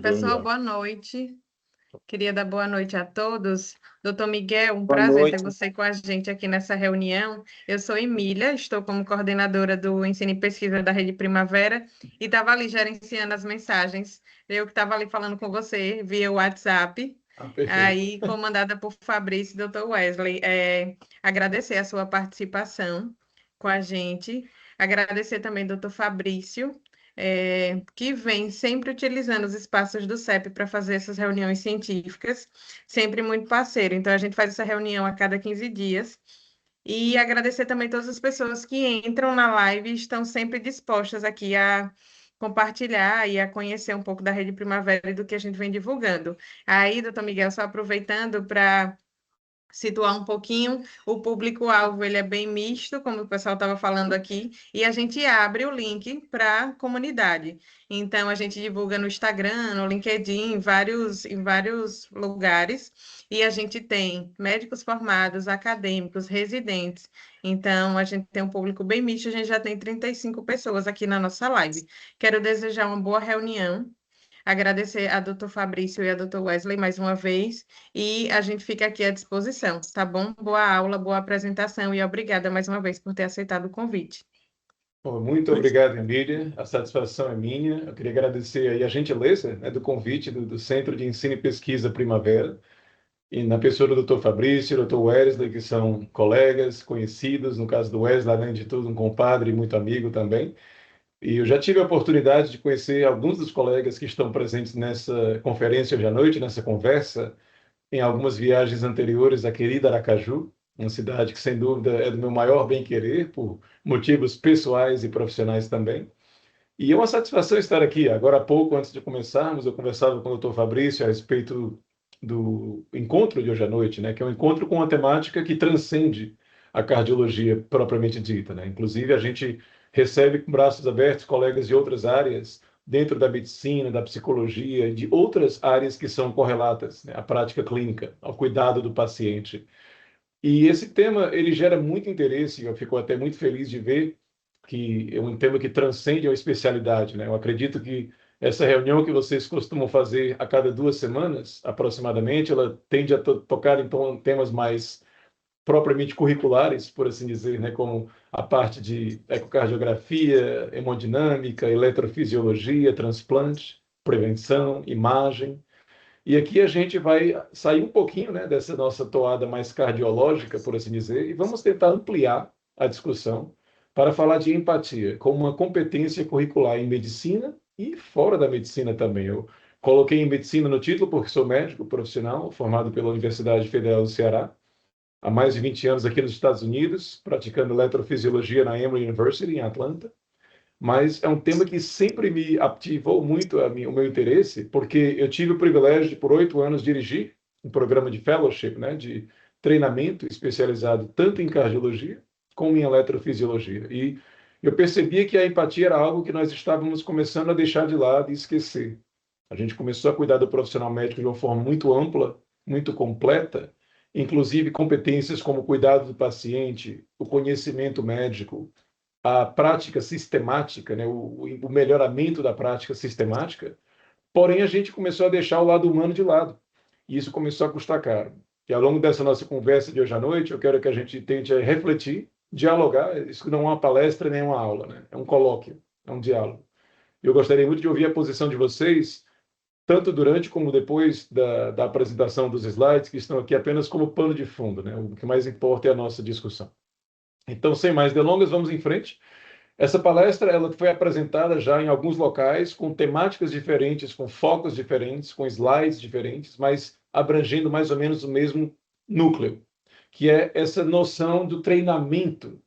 Vamos pessoal, lá. boa noite. Queria dar boa noite a todos. Doutor Miguel, um Boa prazer ter noite. você com a gente aqui nessa reunião. Eu sou Emília, estou como coordenadora do Ensino e Pesquisa da Rede Primavera e estava ali gerenciando as mensagens. Eu que estava ali falando com você via WhatsApp, Perfeito. aí comandada por Fabrício e Dr. Wesley. Agradecer a sua participação com a gente. Agradecer também, doutor Fabrício, que vem sempre utilizando os espaços do CEP para fazer essas reuniões científicas, sempre muito parceiro. Então, a gente faz essa reunião a cada 15 dias. E agradecer também todas as pessoas que entram na live e estão sempre dispostas aqui a compartilhar e a conhecer um pouco da Rede Primavera e do que a gente vem divulgando. Aí, doutor Miguel, só aproveitando para situar um pouquinho, o público-alvo ele é bem misto, como o pessoal estava falando aqui, e a gente abre o link para a comunidade. Então, a gente divulga no Instagram, no LinkedIn, em vários lugares, e a gente tem médicos formados, acadêmicos, residentes. Então, a gente tem um público bem misto, a gente já tem 35 pessoas aqui na nossa live. Quero desejar uma boa reunião. Agradecer a doutor Fabrício e a doutor Wesley mais uma vez, e a gente fica aqui à disposição, tá bom? Boa aula, boa apresentação, e obrigada mais uma vez por ter aceitado o convite. Bom, muito obrigado, Emília. A satisfação é minha. Eu queria agradecer aí a gentileza, né, do convite do Centro de Ensino e Pesquisa Primavera, e na pessoa do Dr. Fabrício e do Dr. Wesley, que são colegas, conhecidos, no caso do Wesley, além de tudo, um compadre e muito amigo também. E eu já tive a oportunidade de conhecer alguns dos colegas que estão presentes nessa conferência hoje à noite, nessa conversa, em algumas viagens anteriores à querida Aracaju, uma cidade que, sem dúvida, é do meu maior bem-querer, por motivos pessoais e profissionais também. E é uma satisfação estar aqui. Agora há pouco, antes de começarmos, eu conversava com o Dr. Fabrício a respeito do encontro de hoje à noite, né, que é um encontro com uma temática que transcende a cardiologia propriamente dita, né? Inclusive, a gente recebe com braços abertos colegas de outras áreas, dentro da medicina, da psicologia, de outras áreas que são correlatas, né, à prática clínica, ao cuidado do paciente. E esse tema, ele gera muito interesse, e eu fico até muito feliz de ver que é um tema que transcende a especialidade, né? Eu acredito que essa reunião que vocês costumam fazer a cada 2 semanas, aproximadamente, ela tende a tocar em temas mais propriamente curriculares, por assim dizer, né? Como a parte de ecocardiografia, hemodinâmica, eletrofisiologia, transplante, prevenção, imagem. E aqui a gente vai sair um pouquinho, né, dessa nossa toada mais cardiológica, por assim dizer, e vamos tentar ampliar a discussão para falar de empatia como uma competência curricular em medicina e fora da medicina também. Eu coloquei em medicina no título porque sou médico profissional, formado pela Universidade Federal do Ceará, há mais de 20 anos aqui nos Estados Unidos, praticando eletrofisiologia na Emory University, em Atlanta. Mas é um tema que sempre me ativou muito o meu interesse, porque eu tive o privilégio de, por 8 anos, dirigir um programa de fellowship, né, de treinamento especializado tanto em cardiologia como em eletrofisiologia. E eu percebia que a empatia era algo que nós estávamos começando a deixar de lado e esquecer. A gente começou a cuidar do profissional médico de uma forma muito ampla, muito completa, inclusive competências como o cuidado do paciente, o conhecimento médico, a prática sistemática, né, o melhoramento da prática sistemática, porém a gente começou a deixar o lado humano de lado. E isso começou a custar caro. E ao longo dessa nossa conversa de hoje à noite, eu quero que a gente tente refletir, dialogar. Isso não é uma palestra nem uma aula, né? É um colóquio, é um diálogo. Eu gostaria muito de ouvir a posição de vocês, tanto durante como depois da apresentação dos slides, que estão aqui apenas como pano de fundo, né? O que mais importa é a nossa discussão. Então, sem mais delongas, vamos em frente. Essa palestra ela foi apresentada já em alguns locais, com temáticas diferentes, com focos diferentes, com slides diferentes, mas abrangendo mais ou menos o mesmo núcleo, que é essa noção do treinamento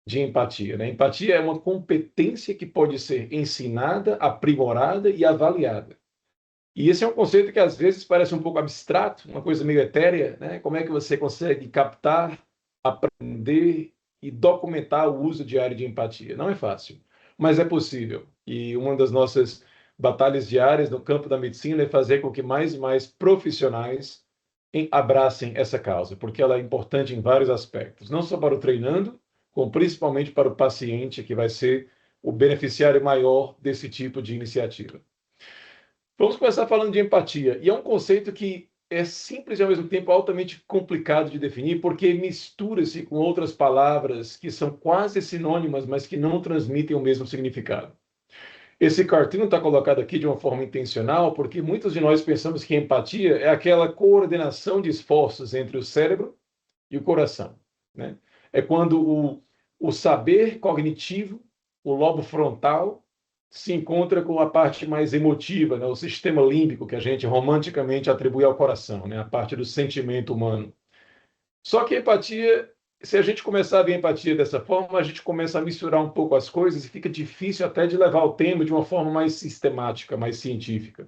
de empatia, né? Empatia é uma competência que pode ser ensinada, aprimorada e avaliada. E esse é um conceito que às vezes parece um pouco abstrato, uma coisa meio etérea, né? Como é que você consegue captar, aprender e documentar o uso diário de empatia? Não é fácil, mas é possível. E uma das nossas batalhas diárias no campo da medicina é fazer com que mais e mais profissionais abracem essa causa, porque ela é importante em vários aspectos, não só para o treinando, como principalmente para o paciente, que vai ser o beneficiário maior desse tipo de iniciativa. Vamos começar falando de empatia. E é um conceito que é simples e, ao mesmo tempo, altamente complicado de definir, porque mistura-se com outras palavras que são quase sinônimas, mas que não transmitem o mesmo significado. Esse cartoon está colocado aqui de uma forma intencional, porque muitos de nós pensamos que empatia é aquela coordenação de esforços entre o cérebro e o coração, né? É quando o saber cognitivo, o lobo frontal, se encontra com a parte mais emotiva, né? O sistema límbico, que a gente romanticamente atribui ao coração, né? A parte do sentimento humano. Só que a empatia, se a gente começar a ver a empatia dessa forma, a gente começa a misturar um pouco as coisas e fica difícil até de levar o tema de uma forma mais sistemática, mais científica.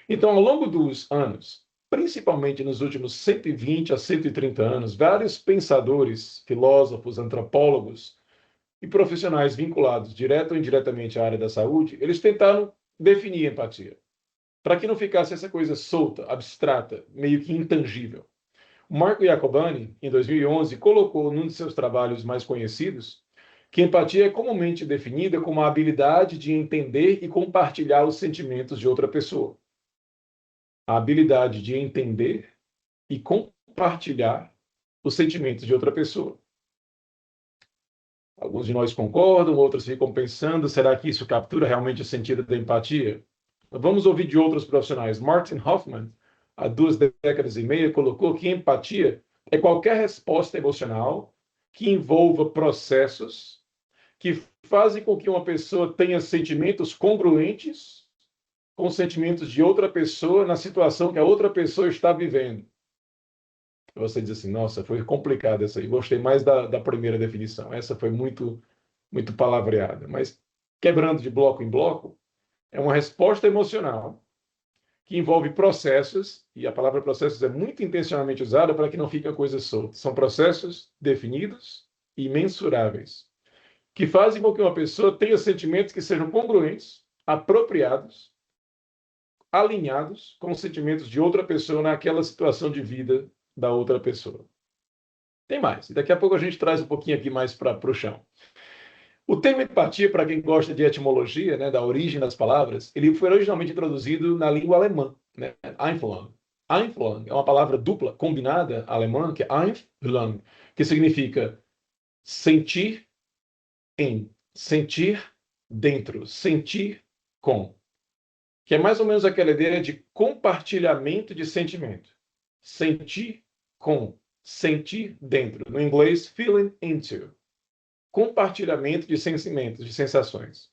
Então, ao longo dos anos, principalmente nos últimos 120 a 130 anos, vários pensadores, filósofos, antropólogos e profissionais vinculados direto ou indiretamente à área da saúde, eles tentaram definir empatia, para que não ficasse essa coisa solta, abstrata, meio que intangível. Marco Jacobani, em 2011, colocou num de seus trabalhos mais conhecidos que empatia é comumente definida como a habilidade de entender e compartilhar os sentimentos de outra pessoa. A habilidade de entender e compartilhar os sentimentos de outra pessoa. Alguns de nós concordam, outros ficam pensando, será que isso captura realmente o sentido da empatia? Vamos ouvir de outros profissionais. Martin Hoffman, há 2 décadas e meia, colocou que empatia é qualquer resposta emocional que envolva processos que fazem com que uma pessoa tenha sentimentos congruentes com os sentimentos de outra pessoa na situação que a outra pessoa está vivendo. Você diz assim, nossa, foi complicado essa aí. Gostei mais da primeira definição. Essa foi muito palavreada. Mas, quebrando de bloco em bloco, é uma resposta emocional que envolve processos, e a palavra processos é muito intencionalmente usada para que não fique a coisa solta. São processos definidos e mensuráveis, que fazem com que uma pessoa tenha sentimentos que sejam congruentes, apropriados, alinhados com os sentimentos de outra pessoa naquela situação de vida da outra pessoa. Tem mais. E daqui a pouco a gente traz um pouquinho aqui mais para o chão. O termo empatia, para quem gosta de etimologia, né, da origem das palavras, ele foi originalmente introduzido na língua alemã, né, Einfühlung. Einfühlung é uma palavra dupla, combinada, alemã, que é Einfühlung, que significa sentir em, sentir dentro, sentir com, que é mais ou menos aquela ideia de compartilhamento de sentimento. Sentir com, sentir dentro. No inglês, feeling into. Compartilhamento de sentimentos, de sensações.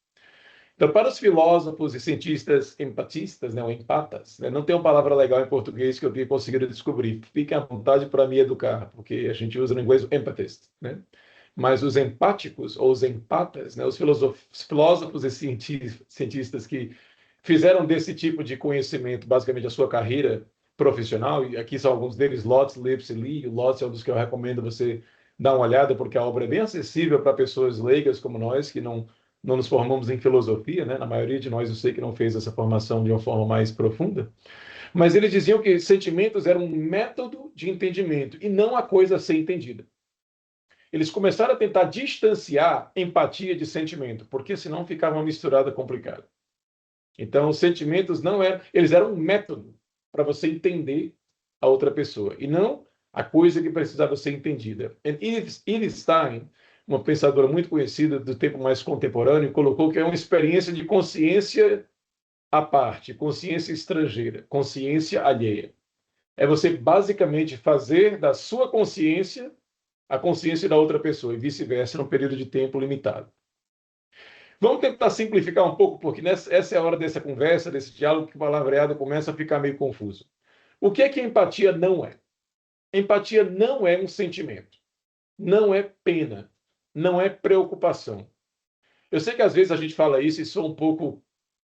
Então, para os filósofos e cientistas empatistas, né, ou empatas, né, não tem uma palavra legal em português que eu tenha conseguido descobrir. Fiquem à vontade para me educar, porque a gente usa no inglês o empathist, né? Mas os empáticos, ou os empatas, né, os filósofos e cientistas que fizeram desse tipo de conhecimento, basicamente, a sua carreira profissional, e aqui são alguns deles, Lotz, Lipps e Lee. O Lotz é um dos que eu recomendo você dar uma olhada, porque a obra é bem acessível para pessoas leigas como nós, que não nos formamos em filosofia, né? Na maioria de nós eu sei que não fez essa formação de uma forma mais profunda, mas eles diziam que sentimentos eram um método de entendimento e não a coisa a ser entendida. Eles começaram a tentar distanciar empatia de sentimento, porque senão ficava uma misturada complicada. Então, os sentimentos não eram, eles eram um método para você entender a outra pessoa, e não a coisa que precisava ser entendida. Edith Stein, uma pensadora muito conhecida do tempo mais contemporâneo, colocou que é uma experiência de consciência à parte, consciência estrangeira, consciência alheia. É você basicamente fazer da sua consciência a consciência da outra pessoa e vice-versa num período de tempo limitado. Vamos tentar simplificar um pouco, porque essa é a hora dessa conversa, desse diálogo, que o palavreado começa a ficar meio confuso. O que é que empatia não é? Empatia não é um sentimento, não é pena, não é preocupação. Eu sei que às vezes a gente fala isso e sou um pouco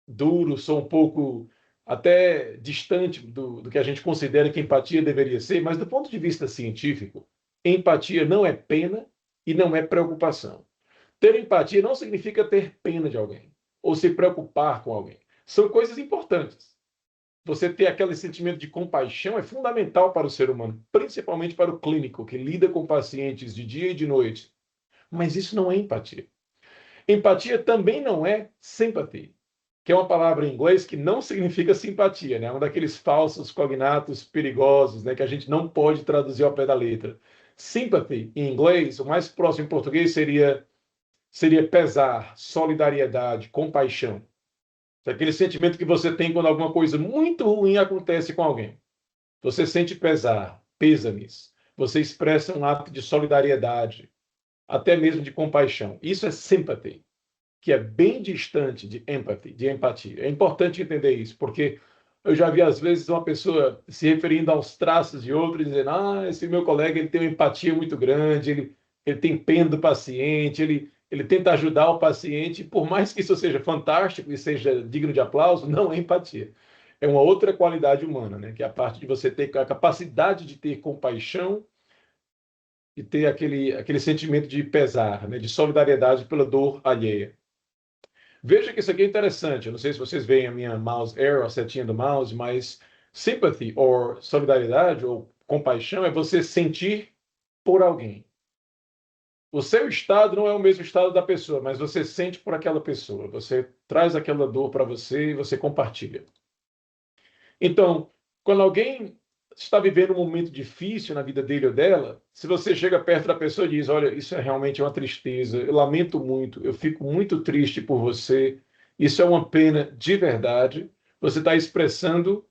duro, sou um pouco até distante do que a gente considera que empatia deveria ser, mas do ponto de vista científico, empatia não é pena e não é preocupação. Ter empatia não significa ter pena de alguém ou se preocupar com alguém. São coisas importantes. Você ter aquele sentimento de compaixão é fundamental para o ser humano, principalmente para o clínico, que lida com pacientes de dia e de noite. Mas isso não é empatia. Empatia também não é simpatia, que é uma palavra em inglês que não significa simpatia, né? É um daqueles falsos cognatos perigosos, né? Que a gente não pode traduzir ao pé da letra. Sympathy, em inglês, o mais próximo em português seria pesar, solidariedade, compaixão. É aquele sentimento que você tem quando alguma coisa muito ruim acontece com alguém. Você sente pesar, pêsames. Você expressa um ato de solidariedade, até mesmo de compaixão. Isso é sympathy, que é bem distante de empathy, de empatia. É importante entender isso, porque eu já vi às vezes uma pessoa se referindo aos traços de outro, dizendo: esse meu colega ele tem uma empatia muito grande, ele tem pena do paciente, ele tenta ajudar o paciente, por mais que isso seja fantástico e seja digno de aplauso, não é empatia. É uma outra qualidade humana, né? Que é a parte de você ter a capacidade de ter compaixão e ter aquele sentimento de pesar, né? De solidariedade pela dor alheia. Veja que isso aqui é interessante. Eu não sei se vocês veem a minha mouse arrow, a setinha do mouse, mas sympathy, ou solidariedade, ou compaixão, é você sentir por alguém. O seu estado não é o mesmo estado da pessoa, mas você sente por aquela pessoa. Você traz aquela dor para você e você compartilha. Então, quando alguém está vivendo um momento difícil na vida dele ou dela, se você chega perto da pessoa e diz: olha, isso é realmente uma tristeza, eu lamento muito, eu fico muito triste por você, isso é uma pena de verdade, você está expressando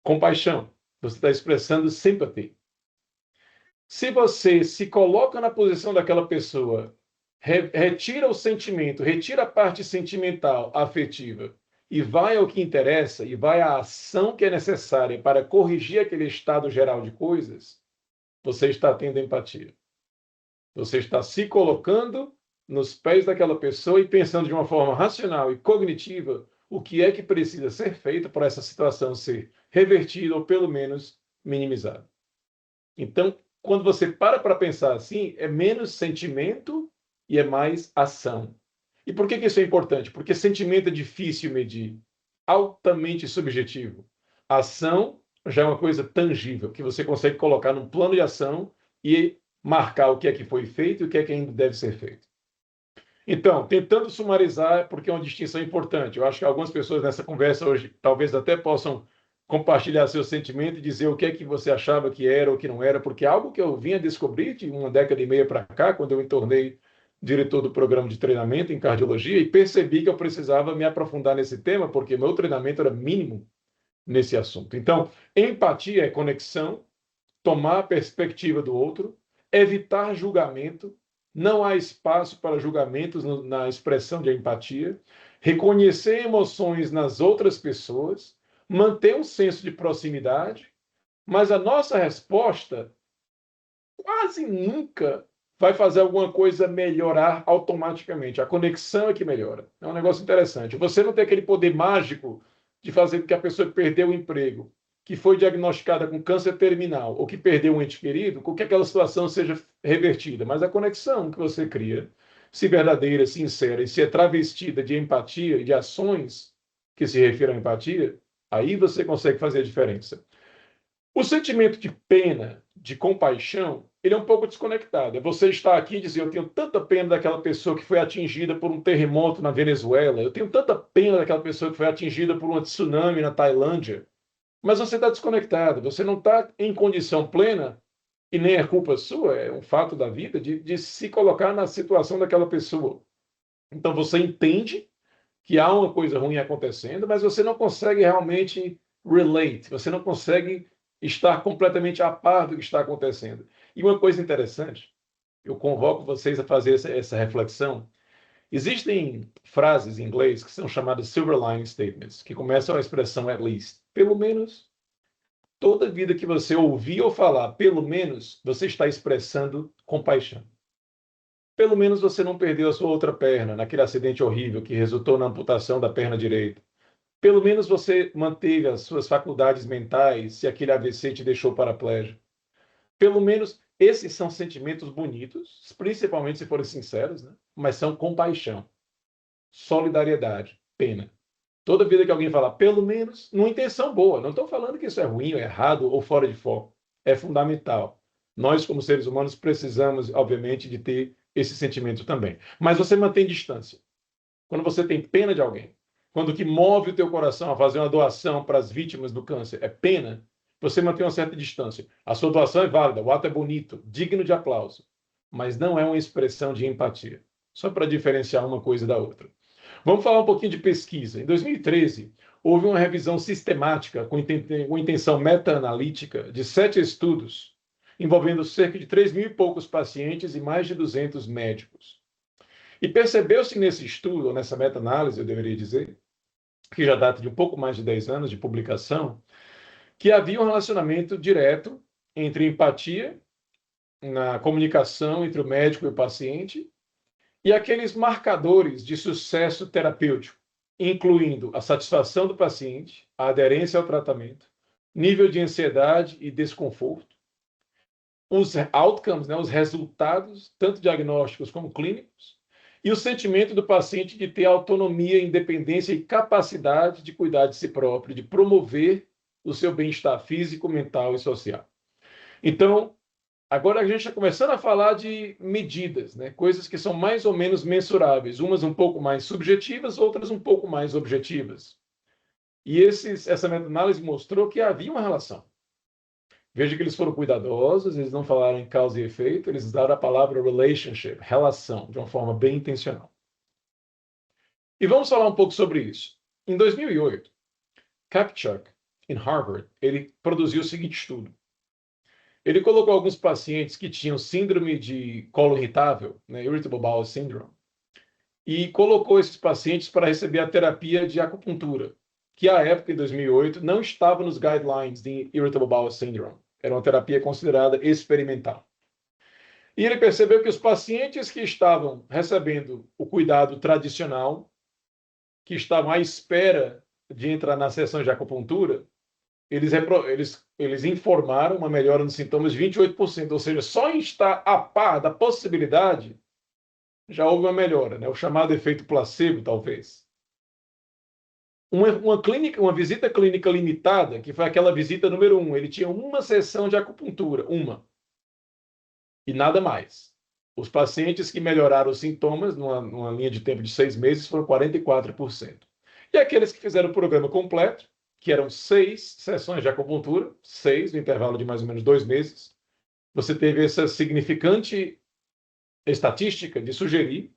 compaixão, você está expressando simpatia. Se você se coloca na posição daquela pessoa, retira o sentimento, retira a parte sentimental, afetiva, e vai ao que interessa, e vai à ação que é necessária para corrigir aquele estado geral de coisas, você está tendo empatia. Você está se colocando nos pés daquela pessoa e pensando de uma forma racional e cognitiva o que é que precisa ser feito para essa situação ser revertida ou pelo menos minimizada. Então, quando você para pensar assim, é menos sentimento e é mais ação. E por que isso é importante? Porque sentimento é difícil medir, altamente subjetivo. Ação já é uma coisa tangível, que você consegue colocar num plano de ação e marcar o que é que foi feito e o que é que ainda deve ser feito. Então, tentando sumarizar, porque é uma distinção importante. Eu acho que algumas pessoas nessa conversa hoje talvez até possam compartilhar seu sentimento e dizer o que é que você achava que era ou que não era, porque é algo que eu vinha descobrir de uma década e meia para cá, quando eu me tornei diretor do programa de treinamento em cardiologia, e percebi que eu precisava me aprofundar nesse tema, porque meu treinamento era mínimo nesse assunto. Então, empatia é conexão, tomar a perspectiva do outro, evitar julgamento, não há espaço para julgamentos na expressão de empatia, reconhecer emoções nas outras pessoas, manter um senso de proximidade, mas a nossa resposta quase nunca vai fazer alguma coisa melhorar automaticamente. A conexão é que melhora. É um negócio interessante. Você não tem aquele poder mágico de fazer com que a pessoa que perdeu o emprego, que foi diagnosticada com câncer terminal ou que perdeu um ente querido, com que aquela situação seja revertida. Mas a conexão que você cria, se verdadeira, sincera e se é travestida de empatia e de ações que se refiram à empatia, aí você consegue fazer a diferença. O sentimento de pena, de compaixão, ele é um pouco desconectado. É você estar aqui e dizer: eu tenho tanta pena daquela pessoa que foi atingida por um terremoto na Venezuela, eu tenho tanta pena daquela pessoa que foi atingida por um tsunami na Tailândia, mas você está desconectado, você não está em condição plena, e nem é culpa sua, é um fato da vida, de se colocar na situação daquela pessoa. Então você entende que há uma coisa ruim acontecendo, mas você não consegue realmente relate, você não consegue estar completamente a par do que está acontecendo. E uma coisa interessante, eu convoco vocês a fazer essa reflexão. Existem frases em inglês que são chamadas silver lining statements, que começam a expressão at least. Pelo menos, toda vida que você ouvir ou falar, pelo menos, você está expressando compaixão. Pelo menos você não perdeu a sua outra perna naquele acidente horrível que resultou na amputação da perna direita. Pelo menos você manteve as suas faculdades mentais se aquele AVC te deixou paraplégico. Pelo menos esses são sentimentos bonitos, principalmente se forem sinceros, né? Mas são compaixão, solidariedade, pena. Toda vida que alguém falar, pelo menos, numa intenção boa, não estou falando que isso é ruim, ou errado ou fora de foco. É fundamental. Nós, como seres humanos, precisamos, obviamente, de ter esse sentimento também. Mas você mantém distância. Quando você tem pena de alguém, quando o que move o teu coração a fazer uma doação para as vítimas do câncer é pena, você mantém uma certa distância. A sua doação é válida, o ato é bonito, digno de aplauso, mas não é uma expressão de empatia. Só para diferenciar uma coisa da outra. Vamos falar um pouquinho de pesquisa. Em 2013, houve uma revisão sistemática com intenção meta-analítica de 7 estudos, envolvendo cerca de 3 mil e poucos pacientes e mais de 200 médicos. E percebeu-se nesse estudo, ou nessa meta-análise, eu deveria dizer, que já data de um pouco mais de 10 anos de publicação, que havia um relacionamento direto entre empatia na comunicação entre o médico e o paciente e aqueles marcadores de sucesso terapêutico, incluindo a satisfação do paciente, a aderência ao tratamento, nível de ansiedade e desconforto, os outcomes, né, os resultados, tanto diagnósticos como clínicos, e o sentimento do paciente de ter autonomia, independência e capacidade de cuidar de si próprio, de promover o seu bem-estar físico, mental e social. Então, agora a gente está começando a falar de medidas, né? Coisas que são mais ou menos mensuráveis, umas um pouco mais subjetivas, outras um pouco mais objetivas. E essa meta-análise mostrou que havia uma relação. Veja que eles foram cuidadosos, eles não falaram em causa e efeito, eles usaram a palavra relationship, relação, de uma forma bem intencional. E vamos falar um pouco sobre isso. Em 2008, Kapchuk, em Harvard, ele produziu o seguinte estudo. Ele colocou alguns pacientes que tinham síndrome de colo irritável, né, Irritable Bowel Syndrome, e colocou esses pacientes para receber a terapia de acupuntura, que à época, em 2008, não estava nos guidelines de Irritable Bowel Syndrome. Era uma terapia considerada experimental. E ele percebeu que os pacientes que estavam recebendo o cuidado tradicional, que estavam à espera de entrar na sessão de acupuntura, eles informaram uma melhora nos sintomas de 28%, ou seja, só em estar a par da possibilidade, já houve uma melhora, né? O chamado efeito placebo, talvez. Uma visita clínica limitada, que foi aquela visita número 1, ele tinha uma sessão de acupuntura, uma, e nada mais. Os pacientes que melhoraram os sintomas, numa linha de tempo de 6 meses, foram 44%. E aqueles que fizeram o programa completo, que eram 6 sessões de acupuntura, 6 no intervalo de mais ou menos 2 meses, você teve essa significante estatística de sugerir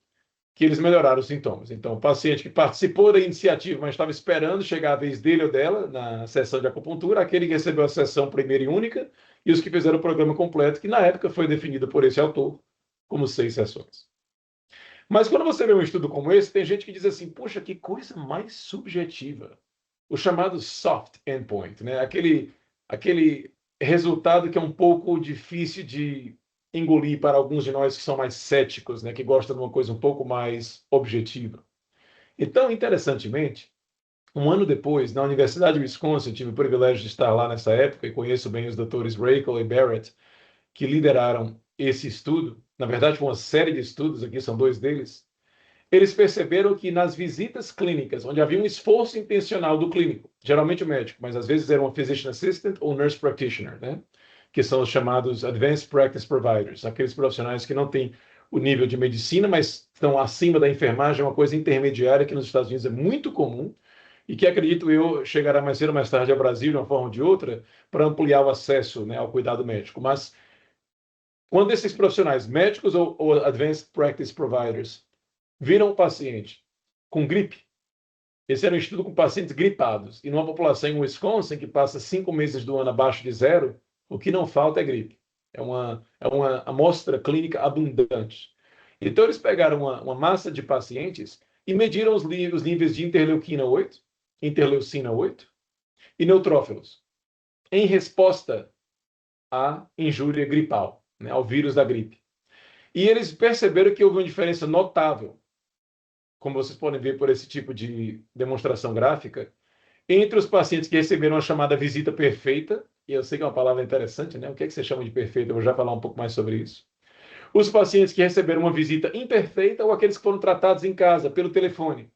que eles melhoraram os sintomas. Então, o paciente que participou da iniciativa, mas estava esperando chegar a vez dele ou dela na sessão de acupuntura, aquele que recebeu a sessão primeira e única, e os que fizeram o programa completo, que na época foi definido por esse autor como 6 sessões. Mas quando você vê um estudo como esse, tem gente que diz assim, puxa, que coisa mais subjetiva. O chamado soft endpoint, né? Aquele resultado que é um pouco difícil de engolir para alguns de nós que são mais céticos, né? Que gostam de uma coisa um pouco mais objetiva. Então, interessantemente, um ano depois, na Universidade de Wisconsin, tive o privilégio de estar lá nessa época e conheço bem os doutores Rakel e Barrett, que lideraram esse estudo. Na verdade, foi uma série de estudos, aqui são 2 deles. Eles perceberam que nas visitas clínicas, onde havia um esforço intencional do clínico, geralmente o médico, mas às vezes era um physician assistant ou nurse practitioner, né? Que são os chamados advanced practice providers, aqueles profissionais que não têm o nível de medicina, mas estão acima da enfermagem, uma coisa intermediária que nos Estados Unidos é muito comum e que, acredito eu, chegará mais cedo ou mais tarde ao Brasil, de uma forma ou de outra, para ampliar o acesso, né, ao cuidado médico. Mas quando esses profissionais, médicos ou advanced practice providers, viram um paciente com gripe, esse era um estudo com pacientes gripados, e numa população em Wisconsin que passa 5 meses do ano abaixo de 0, o que não falta é gripe. É uma amostra clínica abundante. Então, eles pegaram uma massa de pacientes e mediram os níveis de interleucina 8, interleucina 8 e neutrófilos, em resposta à injúria gripal, né, ao vírus da gripe. E eles perceberam que houve uma diferença notável, como vocês podem ver por esse tipo de demonstração gráfica, entre os pacientes que receberam a chamada visita perfeita, e eu sei que é uma palavra interessante, né? O que é que você chama de perfeita? Eu vou já falar um pouco mais sobre isso. Os pacientes que receberam uma visita imperfeita ou aqueles que foram tratados em casa, pelo telefone.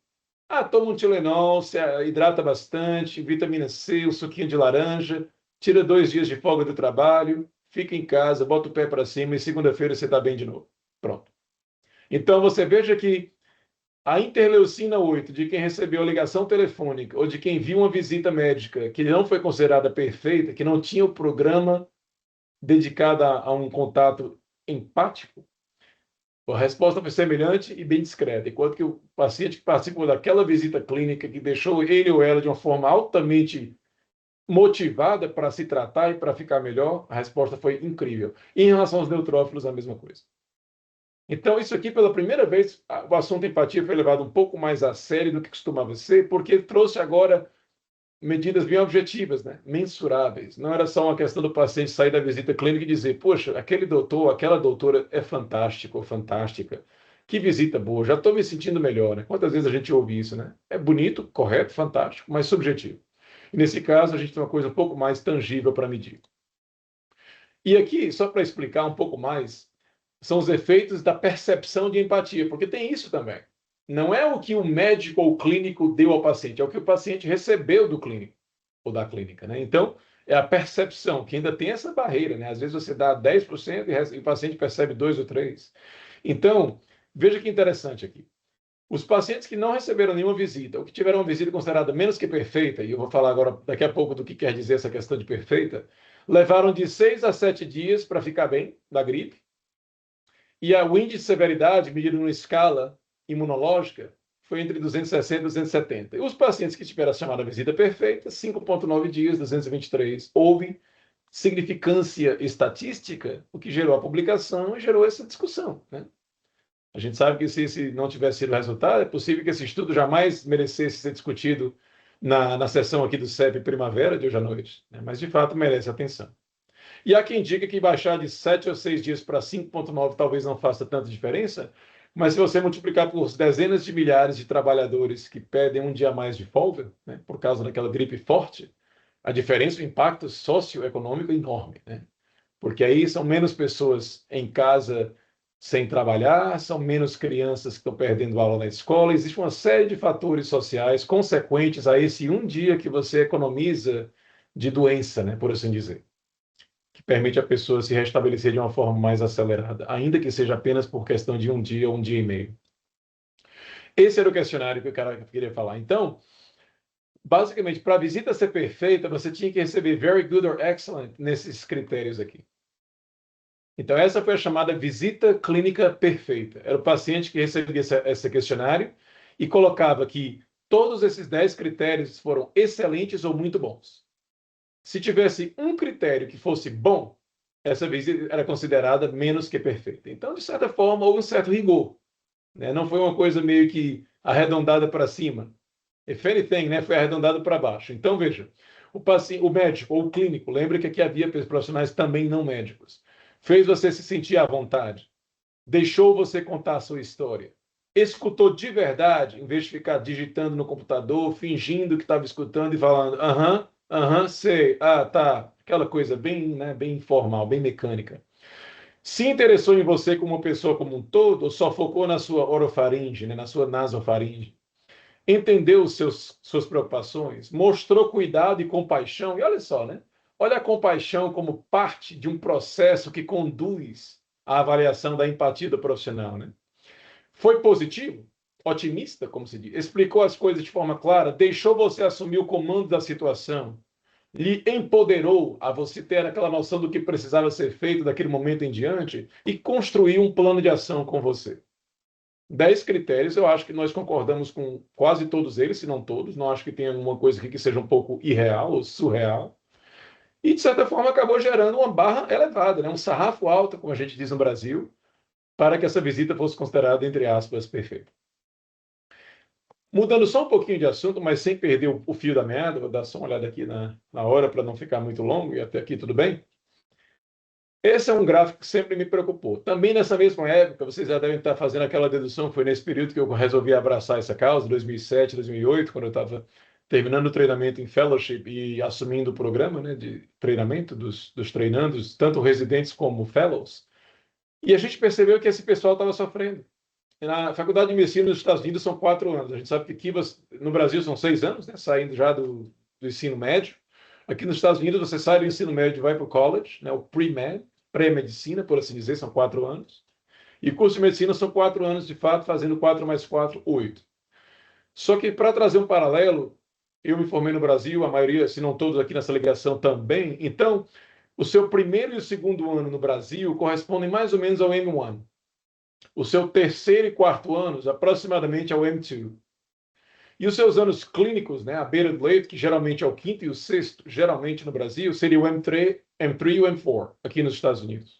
Ah, toma um Tilenol, se hidrata bastante, vitamina C, um suquinho de laranja, tira 2 dias de folga do trabalho, fica em casa, bota o pé para cima e segunda-feira você está bem de novo. Pronto. Então, você veja que A interleucina 8 de quem recebeu a ligação telefônica ou de quem viu uma visita médica que não foi considerada perfeita, que não tinha o programa dedicado a um contato empático, a resposta foi semelhante e bem discreta, enquanto que o paciente que participou daquela visita clínica que deixou ele ou ela de uma forma altamente motivada para se tratar e para ficar melhor, a resposta foi incrível. E em relação aos neutrófilos, a mesma coisa. Então, isso aqui, pela primeira vez, o assunto empatia foi levado um pouco mais a sério do que costumava ser, porque trouxe agora medidas bem objetivas, né? Mensuráveis. Não era só uma questão do paciente sair da visita clínica e dizer, poxa, aquele doutor, aquela doutora é fantástico ou fantástica. Que visita boa, já estou me sentindo melhor, né? Quantas vezes a gente ouve isso, né? É bonito, correto, fantástico, mas subjetivo. E nesse caso, a gente tem uma coisa um pouco mais tangível para medir. E aqui, só para explicar um pouco mais, são os efeitos da percepção de empatia, porque tem isso também. Não é o que o médico ou o clínico deu ao paciente, é o que o paciente recebeu do clínico ou da clínica, né? Então, é a percepção, que ainda tem essa barreira, né? Às vezes você dá 10% e o paciente percebe 2 ou 3. Então, veja que interessante aqui. Os pacientes que não receberam nenhuma visita, ou que tiveram uma visita considerada menos que perfeita, e eu vou falar agora daqui a pouco do que quer dizer essa questão de perfeita, levaram de 6 a 7 dias para ficar bem da gripe, e o índice de severidade, medido numa escala imunológica, foi entre 260 e 270. E os pacientes que tiveram a chamada visita perfeita, 5,9 dias, 223. Houve significância estatística, o que gerou a publicação e gerou essa discussão, né? A gente sabe que se esse não tivesse sido o resultado, é possível que esse estudo jamais merecesse ser discutido na sessão aqui do CEP Primavera, de hoje à noite, né? Mas, de fato, merece atenção. E há quem diga que baixar de 7 ou 6 dias para 5,9 talvez não faça tanta diferença, mas se você multiplicar por dezenas de milhares de trabalhadores que pedem um dia a mais de folga, né, por causa daquela gripe forte, a diferença, o impacto socioeconômico é enorme, né? Porque aí são menos pessoas em casa sem trabalhar, são menos crianças que estão perdendo aula na escola, existe uma série de fatores sociais consequentes a esse um dia que você economiza de doença, né, por assim dizer, que permite a pessoa se restabelecer de uma forma mais acelerada, ainda que seja apenas por questão de um dia ou um dia e meio. Esse era o questionário que eu queria falar. Então, basicamente, para a visita ser perfeita, você tinha que receber very good or excellent nesses critérios aqui. Então, essa foi a chamada visita clínica perfeita. Era o paciente que recebia esse questionário e colocava que todos esses 10 critérios foram excelentes ou muito bons. Se tivesse um critério que fosse bom, essa visita era considerada menos que perfeita. Então, de certa forma, houve um certo rigor, né? Não foi uma coisa meio que arredondada para cima. If anything, né, foi arredondado para baixo. Então, veja, o médico ou o clínico, lembra que aqui havia profissionais também não médicos, fez você se sentir à vontade, deixou você contar a sua história, escutou de verdade, em vez de ficar digitando no computador, fingindo que estava escutando e falando, aham, sei, tá, aquela coisa bem, né, bem informal, bem mecânica. Se interessou em você como uma pessoa como um todo, ou só focou na sua orofaringe, né, na sua nasofaringe, entendeu suas preocupações, mostrou cuidado e compaixão, e olha só, né? Olha a compaixão como parte de um processo que conduz à avaliação da empatia do profissional, né? Foi positivo, otimista, como se diz, explicou as coisas de forma clara, deixou você assumir o comando da situação, lhe empoderou a você ter aquela noção do que precisava ser feito daquele momento em diante e construiu um plano de ação com você. 10 critérios, eu acho que nós concordamos com quase todos eles, se não todos. Não acho que tenha alguma coisa aqui que seja um pouco irreal ou surreal. E, de certa forma, acabou gerando uma barra elevada, né? Um sarrafo alto, como a gente diz no Brasil, para que essa visita fosse considerada, entre aspas, perfeita. Mudando só um pouquinho de assunto, mas sem perder o fio da meada, vou dar só uma olhada aqui na hora para não ficar muito longo, e até aqui tudo bem. Esse é um gráfico que sempre me preocupou. Também nessa mesma época, vocês já devem estar fazendo aquela dedução, foi nesse período que eu resolvi abraçar essa causa, 2007, 2008, quando eu estava terminando o treinamento em fellowship e assumindo o programa, né, de treinamento dos treinandos, tanto residentes como fellows. E a gente percebeu que esse pessoal estava sofrendo. Na faculdade de medicina nos Estados Unidos são 4 anos. A gente sabe que aqui no Brasil são 6 anos, né, saindo já do ensino médio. Aqui nos Estados Unidos, você sai do ensino médio e vai para o college, né, o pre-med, pré-medicina, por assim dizer, são 4 anos. E curso de medicina são 4 anos, de fato, fazendo 4 mais 4, 8. Só que, para trazer um paralelo, eu me formei no Brasil, a maioria, se não todos aqui nessa ligação também. Então, o seu primeiro e o segundo ano no Brasil correspondem mais ou menos ao M1. O seu terceiro e quarto anos, aproximadamente ao M2. E os seus anos clínicos, né, à beira do leito, que geralmente é o quinto e o sexto, geralmente no Brasil, seria o M3 e o M4, aqui nos Estados Unidos.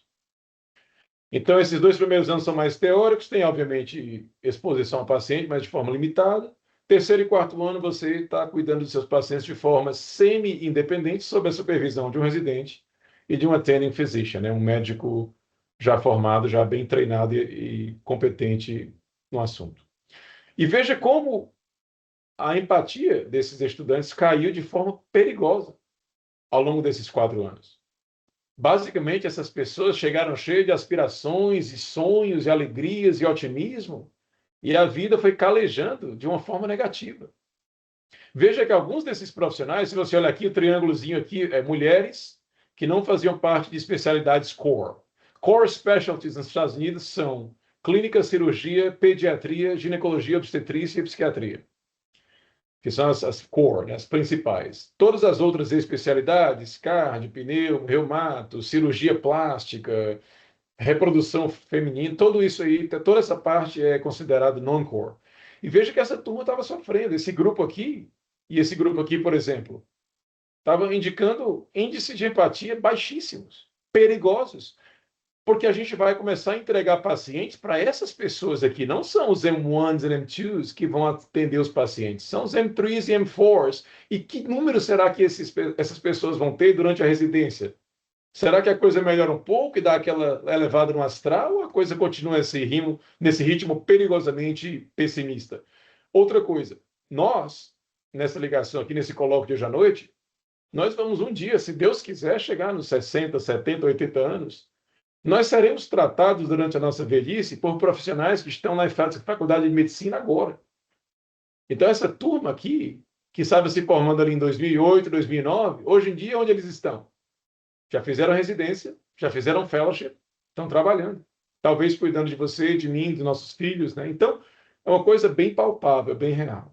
Então, esses 2 primeiros anos são mais teóricos, tem, obviamente, exposição ao paciente, mas de forma limitada. Terceiro e quarto ano, você está cuidando dos seus pacientes de forma semi-independente, sob a supervisão de um residente e de um attending physician, né, um médico já formado, já bem treinado e competente no assunto. E veja como a empatia desses estudantes caiu de forma perigosa ao longo desses 4 anos. Basicamente, essas pessoas chegaram cheias de aspirações e sonhos e alegrias e otimismo, e a vida foi calejando de uma forma negativa. Veja que alguns desses profissionais, se você olhar aqui, o triângulozinho aqui, mulheres que não faziam parte de especialidades core. Core specialties nos Estados Unidos são clínica, cirurgia, pediatria, ginecologia, obstetrícia e psiquiatria, que são as core, né, as principais. Todas as outras especialidades, cardio, pneu, reumato, cirurgia plástica, reprodução feminina, tudo isso aí, toda essa parte é considerado non-core. E veja que essa turma estava sofrendo. Esse grupo aqui, e esse grupo aqui, por exemplo, estava indicando índices de empatia baixíssimos, perigosos, porque a gente vai começar a entregar pacientes para essas pessoas aqui. Não são os M1s e M2s que vão atender os pacientes, são os M3s e M4s. E que número será que essas pessoas vão ter durante a residência? Será que a coisa melhora um pouco e dá aquela elevada no astral, ou a coisa continua nesse ritmo perigosamente pessimista? Outra coisa, nós, nessa ligação aqui, nesse colóquio de hoje à noite, nós vamos um dia, se Deus quiser, chegar nos 60, 70, 80 anos. Nós seremos tratados durante a nossa velhice por profissionais que estão na faculdade de medicina agora. Então, essa turma aqui, que estava se formando ali em 2008, 2009, hoje em dia, onde eles estão? Já fizeram residência, já fizeram fellowship, estão trabalhando. Talvez cuidando de você, de mim, dos nossos filhos, né? Então, é uma coisa bem palpável, bem real.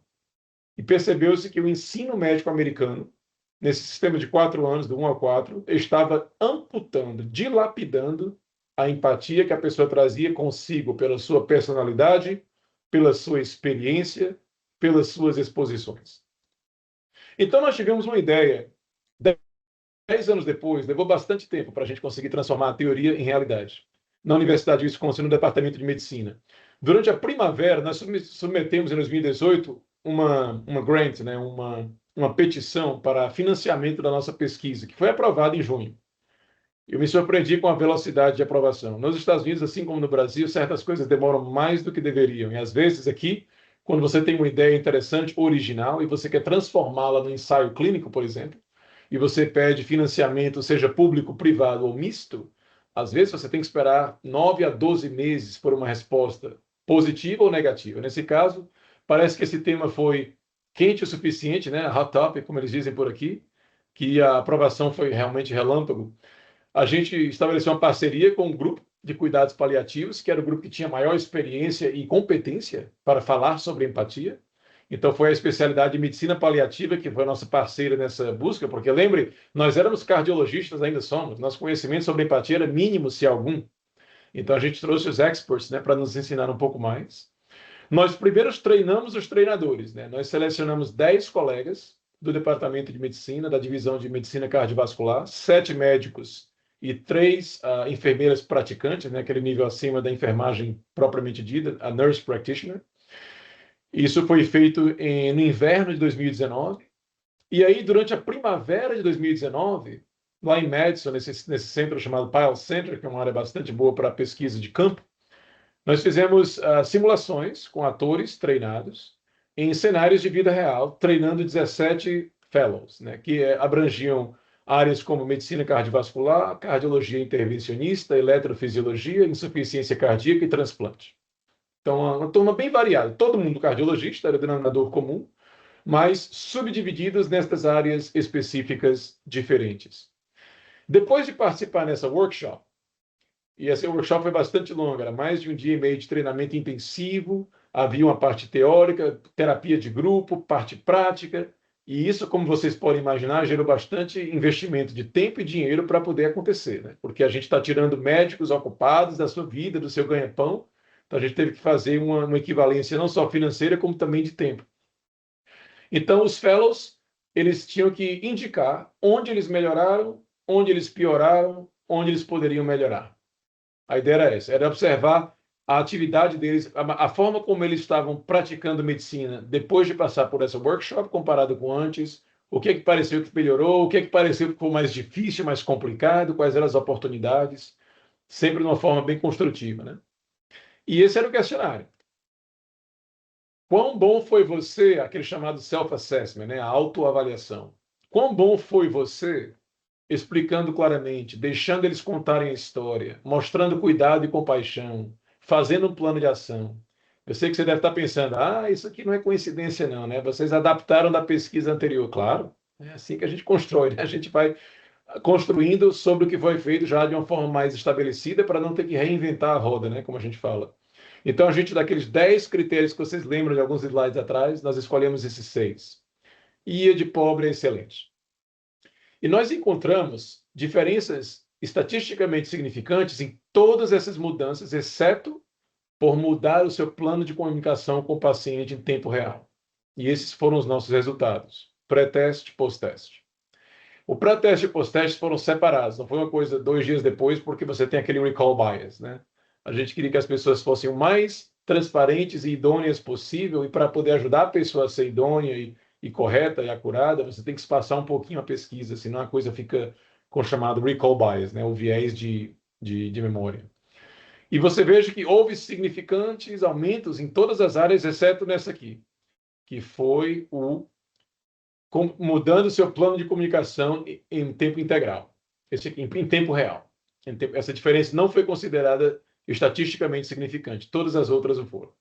E percebeu-se que o ensino médico americano, nesse sistema de 4 anos, do 1 ao 4, estava amputando, dilapidando a empatia que a pessoa trazia consigo pela sua personalidade, pela sua experiência, pelas suas exposições. Então, nós tivemos uma ideia. 10 anos depois, levou bastante tempo para a gente conseguir transformar a teoria em realidade. Na Universidade de Wisconsin, no Departamento de Medicina. Durante a primavera, nós submetemos em 2018 uma grant, né, uma petição para financiamento da nossa pesquisa, que foi aprovada em junho. Eu me surpreendi com a velocidade de aprovação. Nos Estados Unidos, assim como no Brasil, certas coisas demoram mais do que deveriam. E às vezes aqui, quando você tem uma ideia interessante, original, e você quer transformá-la no ensaio clínico, por exemplo, e você pede financiamento, seja público, privado ou misto, às vezes você tem que esperar 9 a 12 meses por uma resposta positiva ou negativa. Nesse caso, parece que esse tema foi quente o suficiente, né? Hot topic, como eles dizem por aqui, que a aprovação foi realmente relâmpago. A gente estabeleceu uma parceria com um grupo de cuidados paliativos, que era o grupo que tinha maior experiência e competência para falar sobre empatia. Então, foi a especialidade de medicina paliativa que foi a nossa parceira nessa busca, porque lembre, nós éramos cardiologistas, ainda somos, nosso conhecimento sobre empatia era mínimo, se algum. Então, a gente trouxe os experts, né, para nos ensinar um pouco mais. Nós primeiro treinamos os treinadores, né? Nós selecionamos 10 colegas do Departamento de Medicina, da Divisão de Medicina Cardiovascular, 7 médicos e 3 enfermeiras praticantes, né, aquele nível acima da enfermagem propriamente dita, a nurse practitioner. Isso foi feito no inverno de 2019. E aí, durante a primavera de 2019, lá em Madison, nesse centro chamado Pyle Center, que é uma área bastante boa para pesquisa de campo, nós fizemos simulações com atores treinados em cenários de vida real, treinando 17 fellows, né, que abrangiam áreas como medicina cardiovascular, cardiologia intervencionista, eletrofisiologia, insuficiência cardíaca e transplante. Então, uma turma bem variada. Todo mundo cardiologista, era denominador comum, mas subdivididos nestas áreas específicas diferentes. Depois de participar nessa workshop, E esse workshop foi bastante longo, era mais de um dia e meio de treinamento intensivo, havia uma parte teórica, terapia de grupo, parte prática, e isso, como vocês podem imaginar, gerou bastante investimento de tempo e dinheiro para poder acontecer, né? Porque a gente está tirando médicos ocupados da sua vida, do seu ganha-pão, então a gente teve que fazer uma equivalência não só financeira, como também de tempo. Então, os fellows, eles tinham que indicar onde eles melhoraram, onde eles pioraram, onde eles poderiam melhorar. A ideia era essa, era observar a atividade deles, a forma como eles estavam praticando medicina depois de passar por essa workshop, comparado com antes, o que é que pareceu que melhorou, o que é que pareceu que ficou mais difícil, mais complicado, quais eram as oportunidades, sempre de uma forma bem construtiva, né? E esse era o questionário. Quão bom foi você, aquele chamado self-assessment, né? A autoavaliação. Quão bom foi você explicando claramente, deixando eles contarem a história, mostrando cuidado e compaixão, fazendo um plano de ação. Eu sei que você deve estar pensando, isso aqui não é coincidência não, né? Vocês adaptaram da pesquisa anterior. Claro, é assim que a gente constrói, né? A gente vai construindo sobre o que foi feito já de uma forma mais estabelecida para não ter que reinventar a roda, né? Como a gente fala. Então, a gente, daqueles 10 critérios que vocês lembram de alguns slides atrás, nós escolhemos esses 6. Ia de pobre a excelente. E nós encontramos diferenças estatisticamente significantes em todas essas mudanças, exceto por mudar o seu plano de comunicação com o paciente em tempo real. E esses foram os nossos resultados, pré-teste, pós-teste. O pré-teste e pós-teste foram separados, não foi uma coisa 2 dias depois, porque você tem aquele recall bias, né? A gente queria que as pessoas fossem o mais transparentes e idôneas possível, e para poder ajudar a pessoa a ser idônea e correta e acurada, você tem que espaçar um pouquinho a pesquisa, senão a coisa fica com o chamado recall bias, né? O viés de memória. E você veja que houve significantes aumentos em todas as áreas, exceto nessa aqui, que foi mudando o seu plano de comunicação em tempo integral, em tempo real. Essa diferença não foi considerada estatisticamente significante, todas as outras o foram.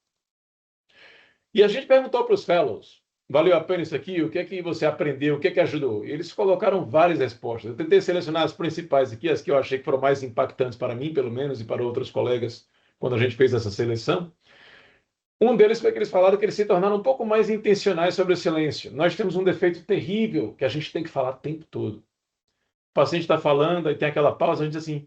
E a gente perguntou para os fellows, valeu a pena isso aqui? O que é que você aprendeu? O que é que ajudou? E eles colocaram várias respostas. Eu tentei selecionar as principais aqui, as que eu achei que foram mais impactantes para mim, pelo menos, e para outros colegas, quando a gente fez essa seleção. Um deles foi que eles falaram que eles se tornaram um pouco mais intencionais sobre o silêncio. Nós temos um defeito terrível que a gente tem que falar o tempo todo. O paciente está falando, aí tem aquela pausa, a gente diz assim,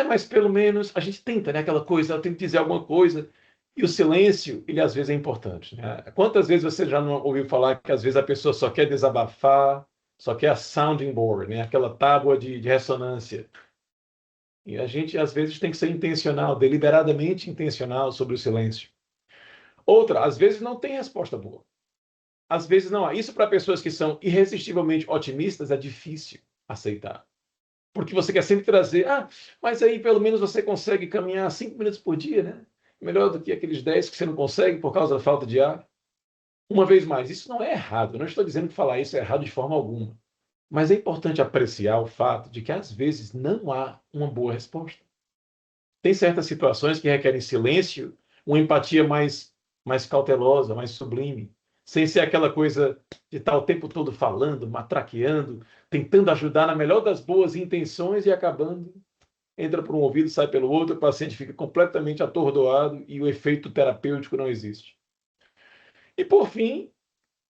mas pelo menos a gente tenta, né? Aquela coisa, ela tenta dizer alguma coisa. E o silêncio, ele às vezes é importante, né? Quantas vezes você já não ouviu falar que às vezes a pessoa só quer desabafar, só quer a sounding board, né? Aquela tábua de ressonância. E a gente às vezes tem que ser intencional, deliberadamente intencional sobre o silêncio. Outra, às vezes não tem resposta boa. Às vezes não há. Isso para pessoas que são irresistivelmente otimistas é difícil aceitar. Porque você quer sempre trazer, mas aí pelo menos você consegue caminhar 5 minutos por dia, né? Melhor do que aqueles 10 que você não consegue por causa da falta de ar. Uma vez mais, isso não é errado. Eu não estou dizendo que falar isso é errado de forma alguma. Mas é importante apreciar o fato de que às vezes não há uma boa resposta. Tem certas situações que requerem silêncio, uma empatia mais cautelosa, mais sublime, sem ser aquela coisa de estar o tempo todo falando, matraqueando, tentando ajudar na melhor das boas intenções e acabando, entra por um ouvido, sai pelo outro, o paciente fica completamente atordoado e o efeito terapêutico não existe. E, por fim,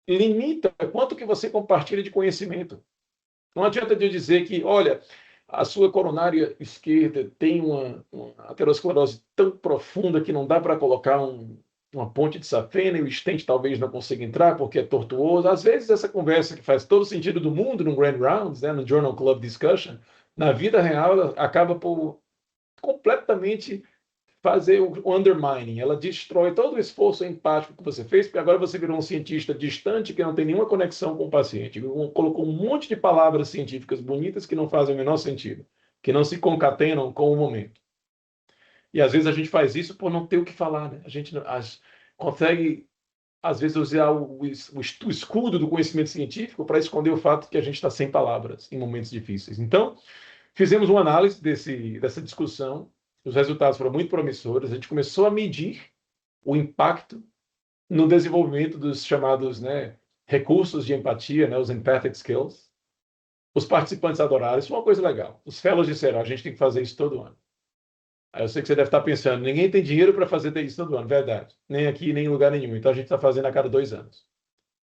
limita quanto que você compartilha de conhecimento. Não adianta eu dizer que, olha, a sua coronária esquerda tem uma aterosclerose tão profunda que não dá para colocar uma ponte de safena e o stent talvez não consiga entrar porque é tortuoso. Às vezes essa conversa que faz todo sentido do mundo no Grand Rounds, né, no Journal Club Discussion, na vida real ela acaba por completamente fazer o undermining. Ela destrói todo o esforço empático que você fez, porque agora você virou um cientista distante que não tem nenhuma conexão com o paciente. Colocou um monte de palavras científicas bonitas que não fazem o menor sentido, que não se concatenam com o momento. E às vezes a gente faz isso por não ter o que falar, né? A gente consegue, às vezes, usar o escudo do conhecimento científico para esconder o fato que a gente está sem palavras em momentos difíceis. Então, fizemos uma análise dessa discussão. Os resultados foram muito promissores. A gente começou a medir o impacto no desenvolvimento dos chamados, né, recursos de empatia, né, os empathic skills. Os participantes adoraram. Isso é uma coisa legal. Os fellows disseram, a gente tem que fazer isso todo ano. Aí eu sei que você deve estar pensando, ninguém tem dinheiro para fazer isso todo ano, verdade. Nem aqui, nem em lugar nenhum. Então a gente está fazendo a cada 2 anos.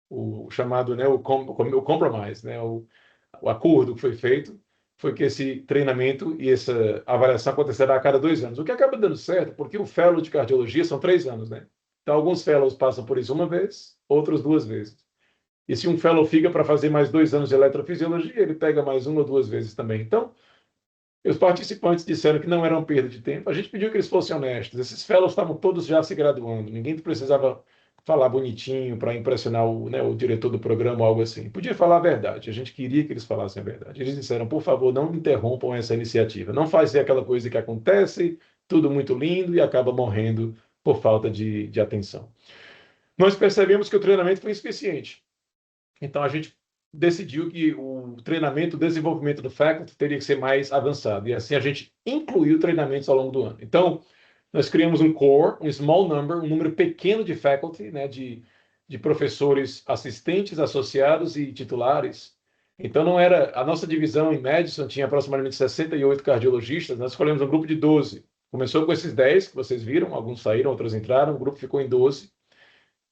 O chamado, né, o compromise, né, o acordo que foi feito foi que esse treinamento e essa avaliação acontecerá a cada 2 anos. O que acaba dando certo, porque o fellow de cardiologia são 3 anos, né? Então alguns fellows passam por isso uma vez, outros 2 vezes. E se um fellow fica para fazer mais 2 anos de eletrofisiologia, ele pega mais uma ou 2 vezes também. Então, os participantes disseram que não era uma perda de tempo. A gente pediu que eles fossem honestos. Esses fellows estavam todos já se graduando. Ninguém precisava falar bonitinho para impressionar né, o diretor do programa ou algo assim. Podia falar a verdade. A gente queria que eles falassem a verdade. Eles disseram, por favor, não interrompam essa iniciativa. Não fazer aquela coisa que acontece, tudo muito lindo e acaba morrendo por falta de atenção. Nós percebemos que o treinamento foi insuficiente. Então, a gente decidiu que o treinamento, o desenvolvimento do faculty teria que ser mais avançado. E assim a gente incluiu treinamentos ao longo do ano. Então, nós criamos um core, um small number, um número pequeno de faculty, né, de professores assistentes, associados e titulares. Então, não era. A nossa divisão em Madison tinha aproximadamente 68 cardiologistas, nós escolhemos um grupo de 12. Começou com esses 10 que vocês viram, alguns saíram, outros entraram, o grupo ficou em 12.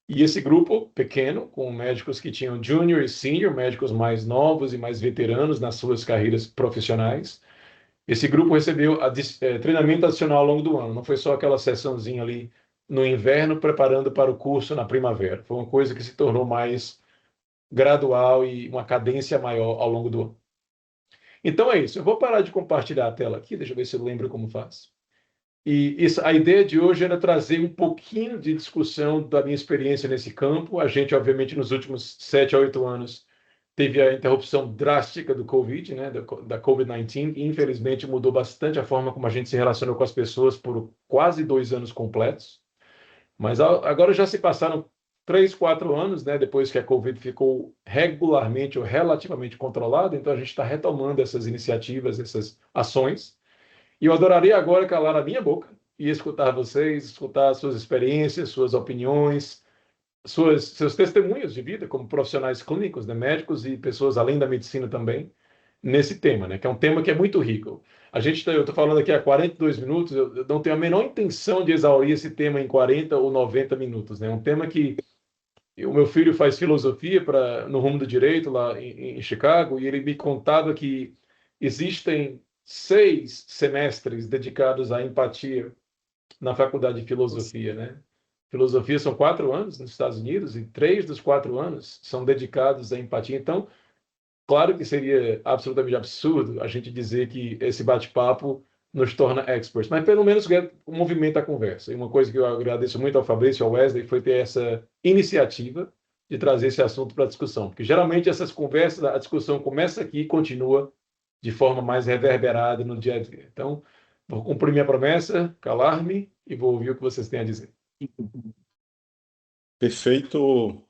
E esse grupo pequeno, com médicos que tinham junior e senior, médicos mais novos e mais veteranos nas suas carreiras profissionais, esse grupo recebeu treinamento adicional ao longo do ano. Não foi só aquela sessãozinha ali no inverno preparando para o curso na primavera. Foi uma coisa que se tornou mais gradual e uma cadência maior ao longo do ano. Então é isso. Eu vou parar de compartilhar a tela aqui. Deixa eu ver se eu lembro como faz. E isso, a ideia de hoje era trazer um pouquinho de discussão da minha experiência nesse campo. A gente, obviamente, nos últimos 7 a 8 anos, teve a interrupção drástica do Covid, né, da COVID-19, e infelizmente mudou bastante a forma como a gente se relacionou com as pessoas por quase 2 anos completos. Mas agora já se passaram 3, 4 anos, né, depois que a Covid ficou regularmente ou relativamente controlada, então a gente está retomando essas iniciativas, essas ações. E eu adoraria agora calar a minha boca e escutar vocês, escutar suas experiências, suas opiniões, seus testemunhos de vida como profissionais clínicos, né, médicos e pessoas além da medicina também, nesse tema, né, que é um tema que é muito rico. Eu estou falando aqui há 42 minutos, eu não tenho a menor intenção de exaurir esse tema em 40 ou 90 minutos. Né, é um tema que o meu filho faz filosofia no rumo do direito lá em Chicago e ele me contava que existem 6 semestres dedicados à empatia na faculdade de filosofia, né? Filosofia são 4 anos nos Estados Unidos e 3 dos 4 anos são dedicados à empatia. Então, claro que seria absolutamente absurdo a gente dizer que esse bate-papo nos torna experts, mas pelo menos movimenta a conversa. E uma coisa que eu agradeço muito ao Fabrício e ao Wesley foi ter essa iniciativa de trazer esse assunto para a discussão, porque geralmente essas conversas, a discussão começa aqui e continua de forma mais reverberada no dia a dia. Então, vou cumprir minha promessa, calar-me e vou ouvir o que vocês têm a dizer. Perfeito,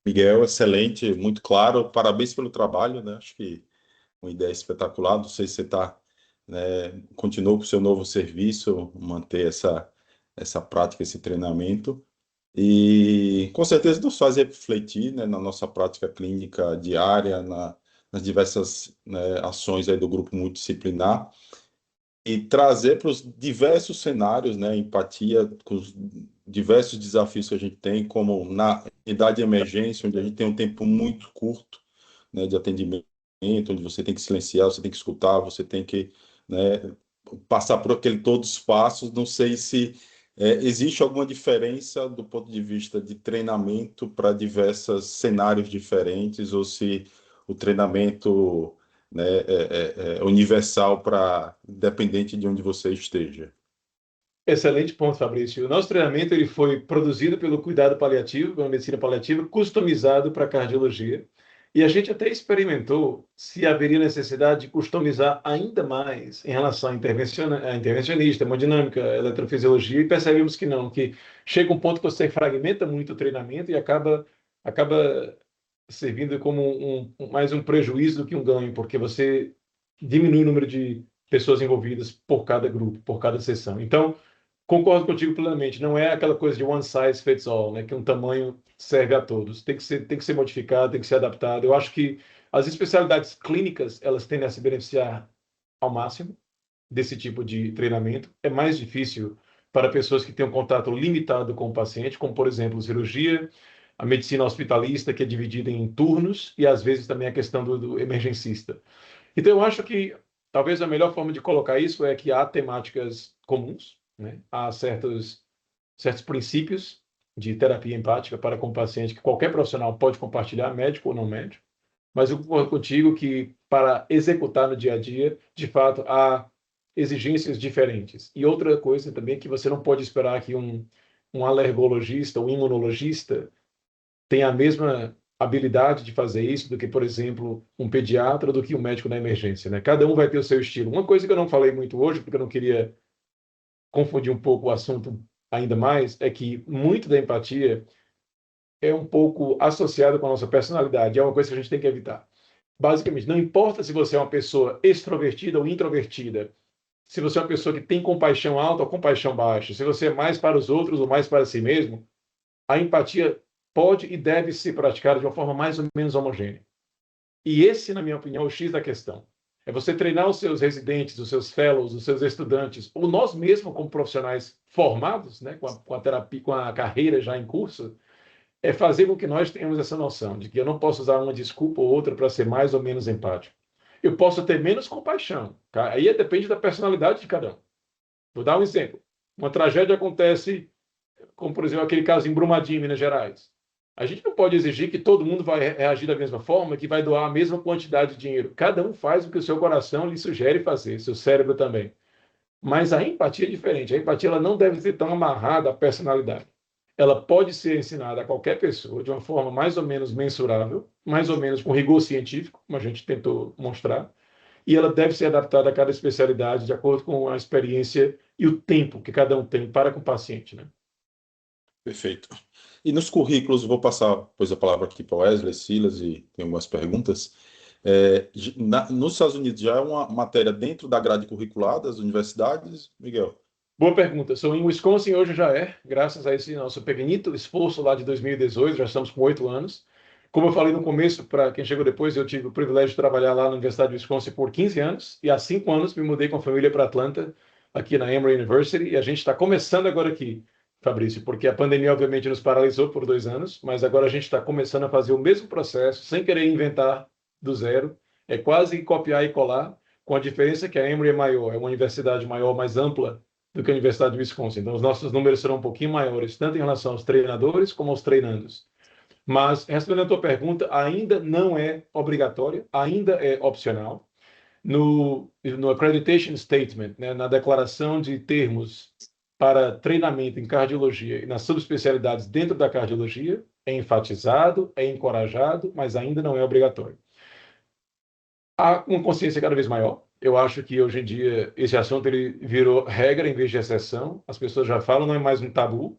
Miguel, excelente, muito claro. Parabéns pelo trabalho, né? Acho que uma ideia espetacular. Não sei se você está, né, continuou com o seu novo serviço, manter essa prática, esse treinamento. E com certeza nos faz refletir, né, na nossa prática clínica diária, nas diversas, né, ações aí do grupo multidisciplinar e trazer para os diversos cenários, né, empatia com os diversos desafios que a gente tem, como na idade de emergência, onde a gente tem um tempo muito curto, né, de atendimento, onde você tem que silenciar, você tem que escutar, você tem que, né, passar por todos os passos. Não sei se existe alguma diferença do ponto de vista de treinamento para diversos cenários diferentes, ou se o treinamento, né, é universal para independente de onde você esteja. Excelente ponto, Fabrício. O nosso treinamento ele foi produzido pelo cuidado paliativo, pela medicina paliativa, customizado para cardiologia. E a gente até experimentou se haveria necessidade de customizar ainda mais em relação a intervencionista, hemodinâmica, eletrofisiologia, e percebemos que não, que chega um ponto que você fragmenta muito o treinamento e acaba servindo como mais um prejuízo do que um ganho, porque você diminui o número de pessoas envolvidas por cada grupo, por cada sessão. Então, concordo contigo plenamente. Não é aquela coisa de one size fits all, né? Que um tamanho serve a todos. Tem que ser modificado, tem que ser adaptado. Eu acho que as especialidades clínicas, elas tendem a se beneficiar ao máximo. desse tipo de treinamento. É mais difícil para pessoas que têm um contato limitado com o paciente, como, por exemplo, cirurgia, a medicina hospitalista, que é dividida em turnos, e às vezes também a questão do emergencista. Então, eu acho que talvez a melhor forma de colocar isso é que há temáticas comuns, né? Há certos princípios de terapia empática para com o paciente que qualquer profissional pode compartilhar, médico ou não médico, mas eu concordo contigo que para executar no dia a dia, de fato, há exigências diferentes. E outra coisa também é que você não pode esperar que um alergologista, um imunologista tenha a mesma habilidade de fazer isso do que, por exemplo, um pediatra, do que um médico na emergência, né? Cada um vai ter o seu estilo. Uma coisa que eu não falei muito hoje, porque eu não queria confundir um pouco o assunto ainda mais, é que muito da empatia é um pouco associado com a nossa personalidade. É uma coisa que a gente tem que evitar. Basicamente, não importa se você é uma pessoa extrovertida ou introvertida, se você é uma pessoa que tem compaixão alta ou compaixão baixa, se você é mais para os outros ou mais para si mesmo, a empatia pode e deve ser praticada de uma forma mais ou menos homogênea. E esse, na minha opinião, é o X da questão. É você treinar os seus residentes, os seus fellows, os seus estudantes, ou nós mesmos como profissionais formados, né, com a terapia, com a carreira já em curso, é fazer com que nós tenhamos essa noção de que eu não posso usar uma desculpa ou outra para ser mais ou menos empático. Eu posso ter menos compaixão, tá? Aí depende da personalidade de cada um. Vou dar um exemplo. Uma tragédia acontece, como por exemplo aquele caso em Brumadinho, Minas Gerais. A gente não pode exigir que todo mundo vai reagir da mesma forma, que vai doar a mesma quantidade de dinheiro. Cada um faz o que o seu coração lhe sugere fazer, seu cérebro também. Mas a empatia é diferente. A empatia ela não deve ser tão amarrada à personalidade. Ela pode ser ensinada a qualquer pessoa de uma forma mais ou menos mensurável, mais ou menos com rigor científico, como a gente tentou mostrar, e ela deve ser adaptada a cada especialidade de acordo com a experiência e o tempo que cada um tem para com o paciente, né? Perfeito. E nos currículos, vou passar depois a palavra aqui para o Wesley, Silas, e tem algumas perguntas. Nos Estados Unidos já é uma matéria dentro da grade curricular das universidades, Miguel? Boa pergunta. Sou em Wisconsin, hoje já é, graças a esse nosso pequenito esforço lá de 2018, já estamos com 8 anos. Como eu falei no começo, para quem chegou depois, eu tive o privilégio de trabalhar lá na Universidade de Wisconsin por 15 anos, e há 5 anos me mudei com a família para Atlanta, aqui na Emory University, e a gente está começando agora aqui, Fabrício, porque a pandemia obviamente nos paralisou por 2 anos, mas agora a gente está começando a fazer o mesmo processo, sem querer inventar do zero, é quase copiar e colar, com a diferença que a Emory é maior, é uma universidade maior, mais ampla, do que a Universidade de Wisconsin. Então, os nossos números serão um pouquinho maiores, tanto em relação aos treinadores como aos treinandos. Mas, respondendo a tua pergunta, ainda não é obrigatório, ainda é opcional. No Accreditation Statement, né, na declaração de termos para treinamento em cardiologia e nas subespecialidades dentro da cardiologia, é enfatizado, é encorajado, mas ainda não é obrigatório. Há uma consciência cada vez maior. Eu acho que hoje em dia esse assunto ele virou regra em vez de exceção. As pessoas já falam, não é mais um tabu.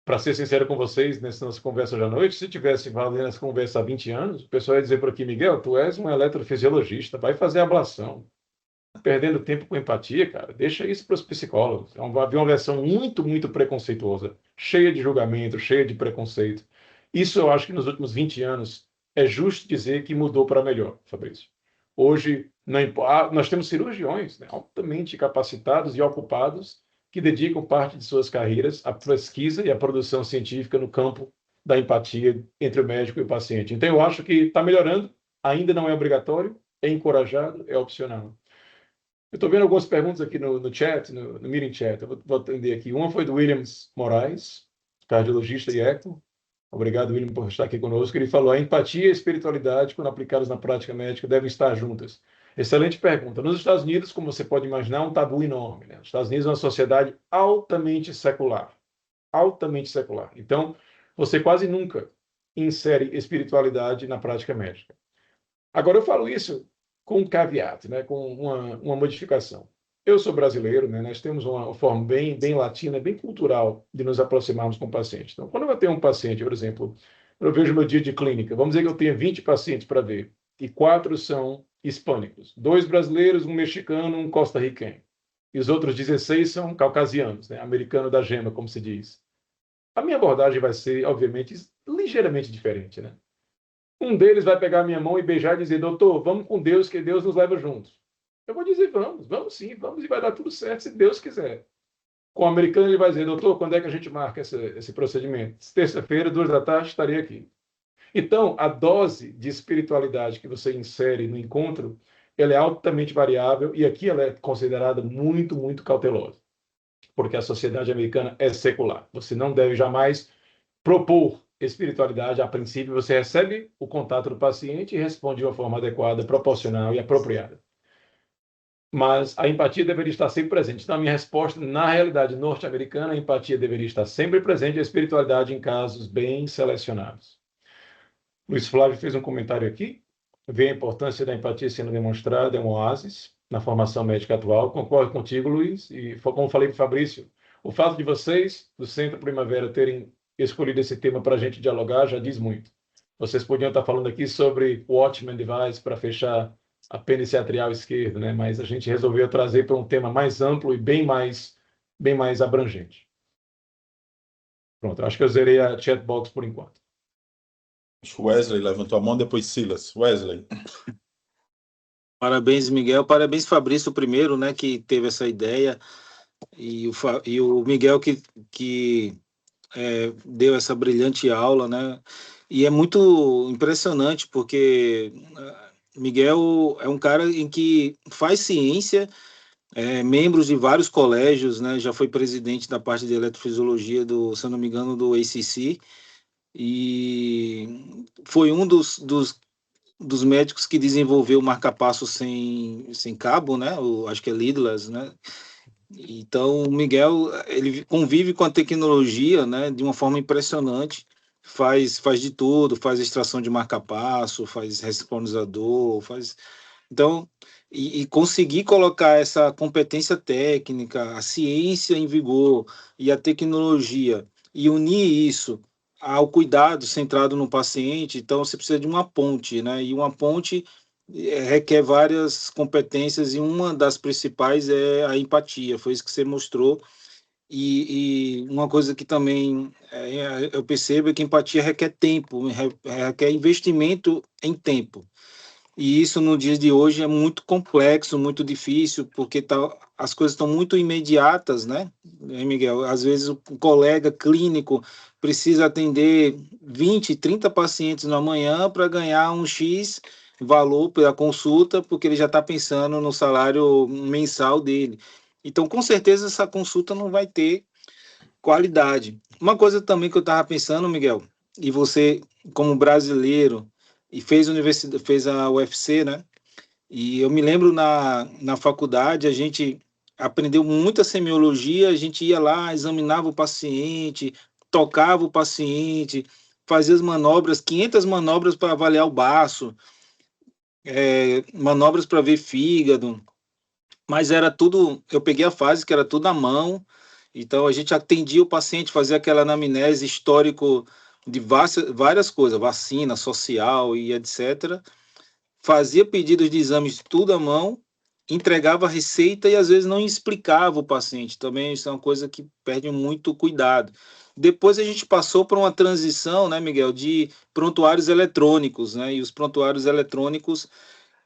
Para ser sincero com vocês, nessa nossa conversa hoje à noite, se tivesse valendo essa conversa há 20 anos, o pessoal ia dizer por aqui, Miguel, tu és um eletrofisiologista, vai fazer ablação. Perdendo tempo com empatia, cara, deixa isso para os psicólogos. Havia uma versão muito, muito preconceituosa, cheia de julgamento, cheia de preconceito. Isso eu acho que nos últimos 20 anos é justo dizer que mudou para melhor, Fabrício. Hoje, nós temos cirurgiões, né, altamente capacitados e ocupados que dedicam parte de suas carreiras à pesquisa e à produção científica no campo da empatia entre o médico e o paciente. Então, eu acho que está melhorando, ainda não é obrigatório, é encorajado, é opcional. Eu estou vendo algumas perguntas aqui no chat, no meeting chat. Eu vou atender aqui. Uma foi do Williams Moraes, cardiologista e eco. Obrigado, William, por estar aqui conosco. Ele falou: a empatia e a espiritualidade, quando aplicadas na prática médica, devem estar juntas. Excelente pergunta. Nos Estados Unidos, como você pode imaginar, é um tabu enorme, né? Os Estados Unidos é uma sociedade altamente secular. Altamente secular. Então, você quase nunca insere espiritualidade na prática médica. Agora, eu falo isso com um caveat, né? Com uma modificação. Eu sou brasileiro, né? Nós temos uma forma bem latina, bem cultural de nos aproximarmos com o paciente. Então, quando eu tenho um paciente, por exemplo, eu vejo meu dia de clínica, vamos dizer que eu tenho 20 pacientes para ver, e 4 são hispânicos, 2 brasileiros, um mexicano, um costarriquenho. E os outros 16 são caucasianos, né? Americano da gema, como se diz. A minha abordagem vai ser, obviamente, ligeiramente diferente, né? Um deles vai pegar a minha mão e beijar e dizer: doutor, vamos com Deus, que Deus nos leva juntos. Eu vou dizer, vamos sim, vamos e vai dar tudo certo, se Deus quiser. Com o americano, ele vai dizer, doutor, quando é que a gente marca esse procedimento? Terça-feira, 2 da tarde, estarei aqui. Então, a dose de espiritualidade que você insere no encontro, ela é altamente variável e aqui ela é considerada muito, muito cautelosa, porque a sociedade americana é secular. Você não deve jamais propor espiritualidade. A princípio, você recebe o contato do paciente e responde de uma forma adequada, proporcional e apropriada. Mas a empatia deveria estar sempre presente. Então, a minha resposta, na realidade norte-americana, a empatia deveria estar sempre presente, a espiritualidade em casos bem selecionados. Luiz Flávio fez um comentário aqui, vê a importância da empatia sendo demonstrada, é um oásis na formação médica atual. Concordo contigo, Luiz, e como falei para o Fabrício, o fato de vocês, do Centro Primavera, terem escolhido esse tema para a gente dialogar já diz muito. Vocês podiam estar falando aqui sobre o Watchman Device para fechar a apêndice atrial esquerda, né? Mas a gente resolveu trazer para um tema mais amplo e bem mais abrangente. Pronto, acho que eu zerei a chatbox por enquanto. Acho que o Wesley levantou a mão, depois Silas. Wesley. Parabéns, Miguel. Parabéns, Fabrício, primeiro, né, que teve essa ideia. E o Miguel que deu essa brilhante aula, né? E é muito impressionante, porque Miguel é um cara em que faz ciência, membros de vários colégios, né? Já foi presidente da parte de eletrofisiologia se eu não me engano, do ACC, e foi um dos médicos que desenvolveu o marca-passo sem cabo, né? Acho que é leadless, né? Então, o Miguel, ele convive com a tecnologia, né, de uma forma impressionante, faz de tudo, faz extração de marca-passo, faz responsador, Então, e conseguir colocar essa competência técnica, a ciência em vigor e a tecnologia, e unir isso ao cuidado centrado no paciente, então você precisa de uma ponte, né, e uma ponte requer várias competências e uma das principais é a empatia, foi isso que você mostrou. E uma coisa que também eu percebo é que empatia requer tempo, requer investimento em tempo. E isso no dia de hoje é muito complexo, muito difícil, porque as coisas estão muito imediatas, né, Miguel? Às vezes o colega clínico precisa atender 20, 30 pacientes na manhã para ganhar um X valor pela consulta, porque ele já está pensando no salário mensal dele. Então, com certeza, essa consulta não vai ter qualidade. Uma coisa também que eu estava pensando, Miguel, e você, como brasileiro, e fez a UFC, né? E eu me lembro na faculdade, a gente aprendeu muita semiologia, a gente ia lá, examinava o paciente, tocava o paciente, fazia as manobras, 500 manobras para avaliar o baço, manobras para ver fígado, mas era tudo, eu peguei a fase que era tudo à mão, então a gente atendia o paciente, fazia aquela anamnese histórico de várias coisas, vacina, social e etc. Fazia pedidos de exames tudo à mão, entregava a receita e às vezes não explicava o paciente. Também isso é uma coisa que perde muito cuidado. Depois a gente passou por uma transição, né, Miguel, de prontuários eletrônicos, né? E os prontuários eletrônicos,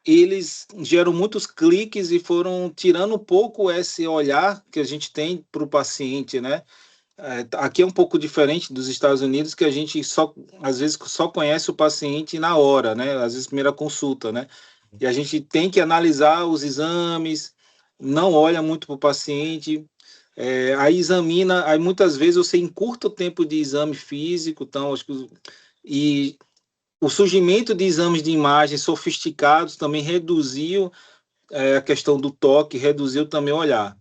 eles geram muitos cliques e foram tirando um pouco esse olhar que a gente tem para o paciente, né? Aqui é um pouco diferente dos Estados Unidos, que a gente às vezes só conhece o paciente na hora, né? Às vezes primeira consulta, né? E a gente tem que analisar os exames, não olha muito para o paciente, aí examina, aí muitas vezes você encurta o tempo de exame físico, então, e o surgimento de exames de imagem sofisticados também reduziu a questão do toque, reduziu também o olhar.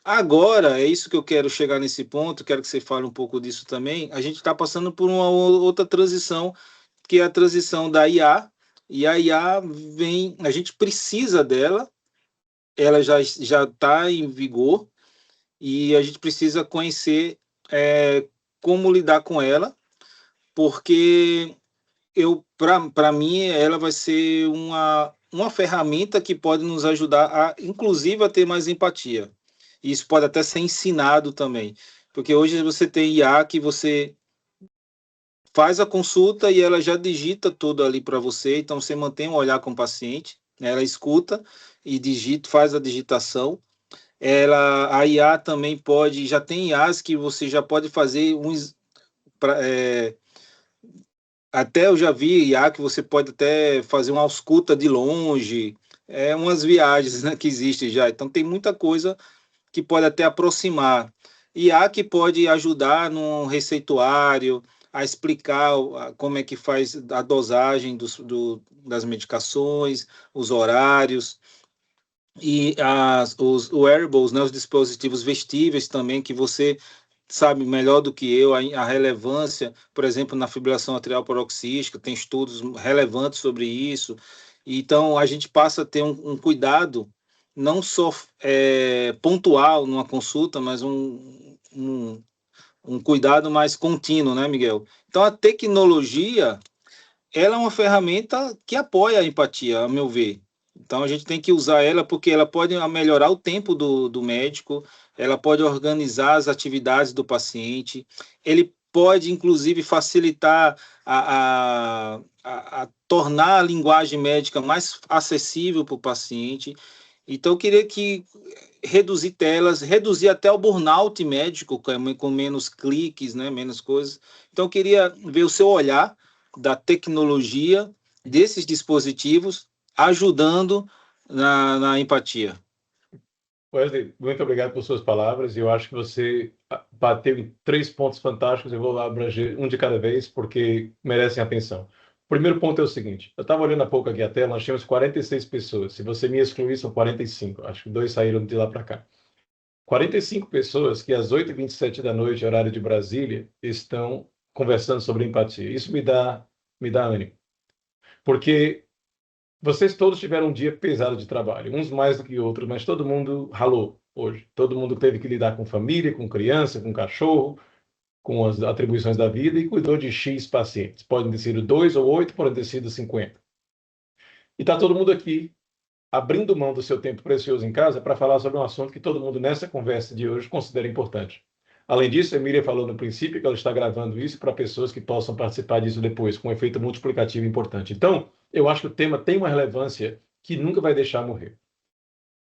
Agora, é isso que eu quero chegar nesse ponto, quero que você fale um pouco disso também. A gente está passando por uma outra transição, que é a transição da IA, e a IA vem, a gente precisa dela, ela já está em vigor, e a gente precisa conhecer como lidar com ela, porque para mim, ela vai ser uma ferramenta que pode nos ajudar inclusive, a ter mais empatia. Isso pode até ser ensinado também, porque hoje você tem IA que você faz a consulta e ela já digita tudo ali para você, então você mantém um olhar com o paciente, Ela escuta e faz a digitação. A IA também já tem IAs que você já pode fazer até eu já vi IA que você pode até fazer uma ausculta de longe, umas viagens, né, que existem já. Então tem muita coisa que pode até aproximar. IA que pode ajudar no receituário, a explicar como é que faz a dosagem das medicações, os horários, e os wearables, né, os dispositivos vestíveis também, que você sabe melhor do que eu a relevância, por exemplo, na fibrilação atrial paroxística, tem estudos relevantes sobre isso. Então, a gente passa a ter um cuidado não só pontual numa consulta, mas um cuidado mais contínuo, né, Miguel? Então, a tecnologia, ela é uma ferramenta que apoia a empatia, a meu ver. Então, a gente tem que usar ela porque ela pode melhorar o tempo do médico, ela pode organizar as atividades do paciente, ele pode, inclusive, facilitar a tornar a linguagem médica mais acessível para o paciente. Então, eu queria reduzir telas, reduzir até o burnout médico, com menos cliques, né, menos coisas. Então, eu queria ver o seu olhar da tecnologia, desses dispositivos, ajudando na empatia. Wesley, muito obrigado por suas palavras. Eu acho que você bateu em 3 pontos fantásticos. Eu vou lá abranger um de cada vez, porque merecem atenção. O primeiro ponto é o seguinte: eu estava olhando há pouco aqui a tela, nós tínhamos 46 pessoas. Se você me excluir, são 45. Acho que 2 saíram de lá para cá. 45 pessoas que às 8h27 da noite, horário de Brasília, estão conversando sobre empatia. Isso me dá ânimo. Porque vocês todos tiveram um dia pesado de trabalho, uns mais do que outros, mas todo mundo ralou hoje. Todo mundo teve que lidar com família, com criança, com cachorro, com as atribuições da vida e cuidou de X pacientes. Podem ter sido 2 ou 8, podem ter sido 50. E está todo mundo aqui abrindo mão do seu tempo precioso em casa para falar sobre um assunto que todo mundo nessa conversa de hoje considera importante. Além disso, a Emília falou no princípio que ela está gravando isso para pessoas que possam participar disso depois, com um efeito multiplicativo importante. Então, eu acho que o tema tem uma relevância que nunca vai deixar morrer.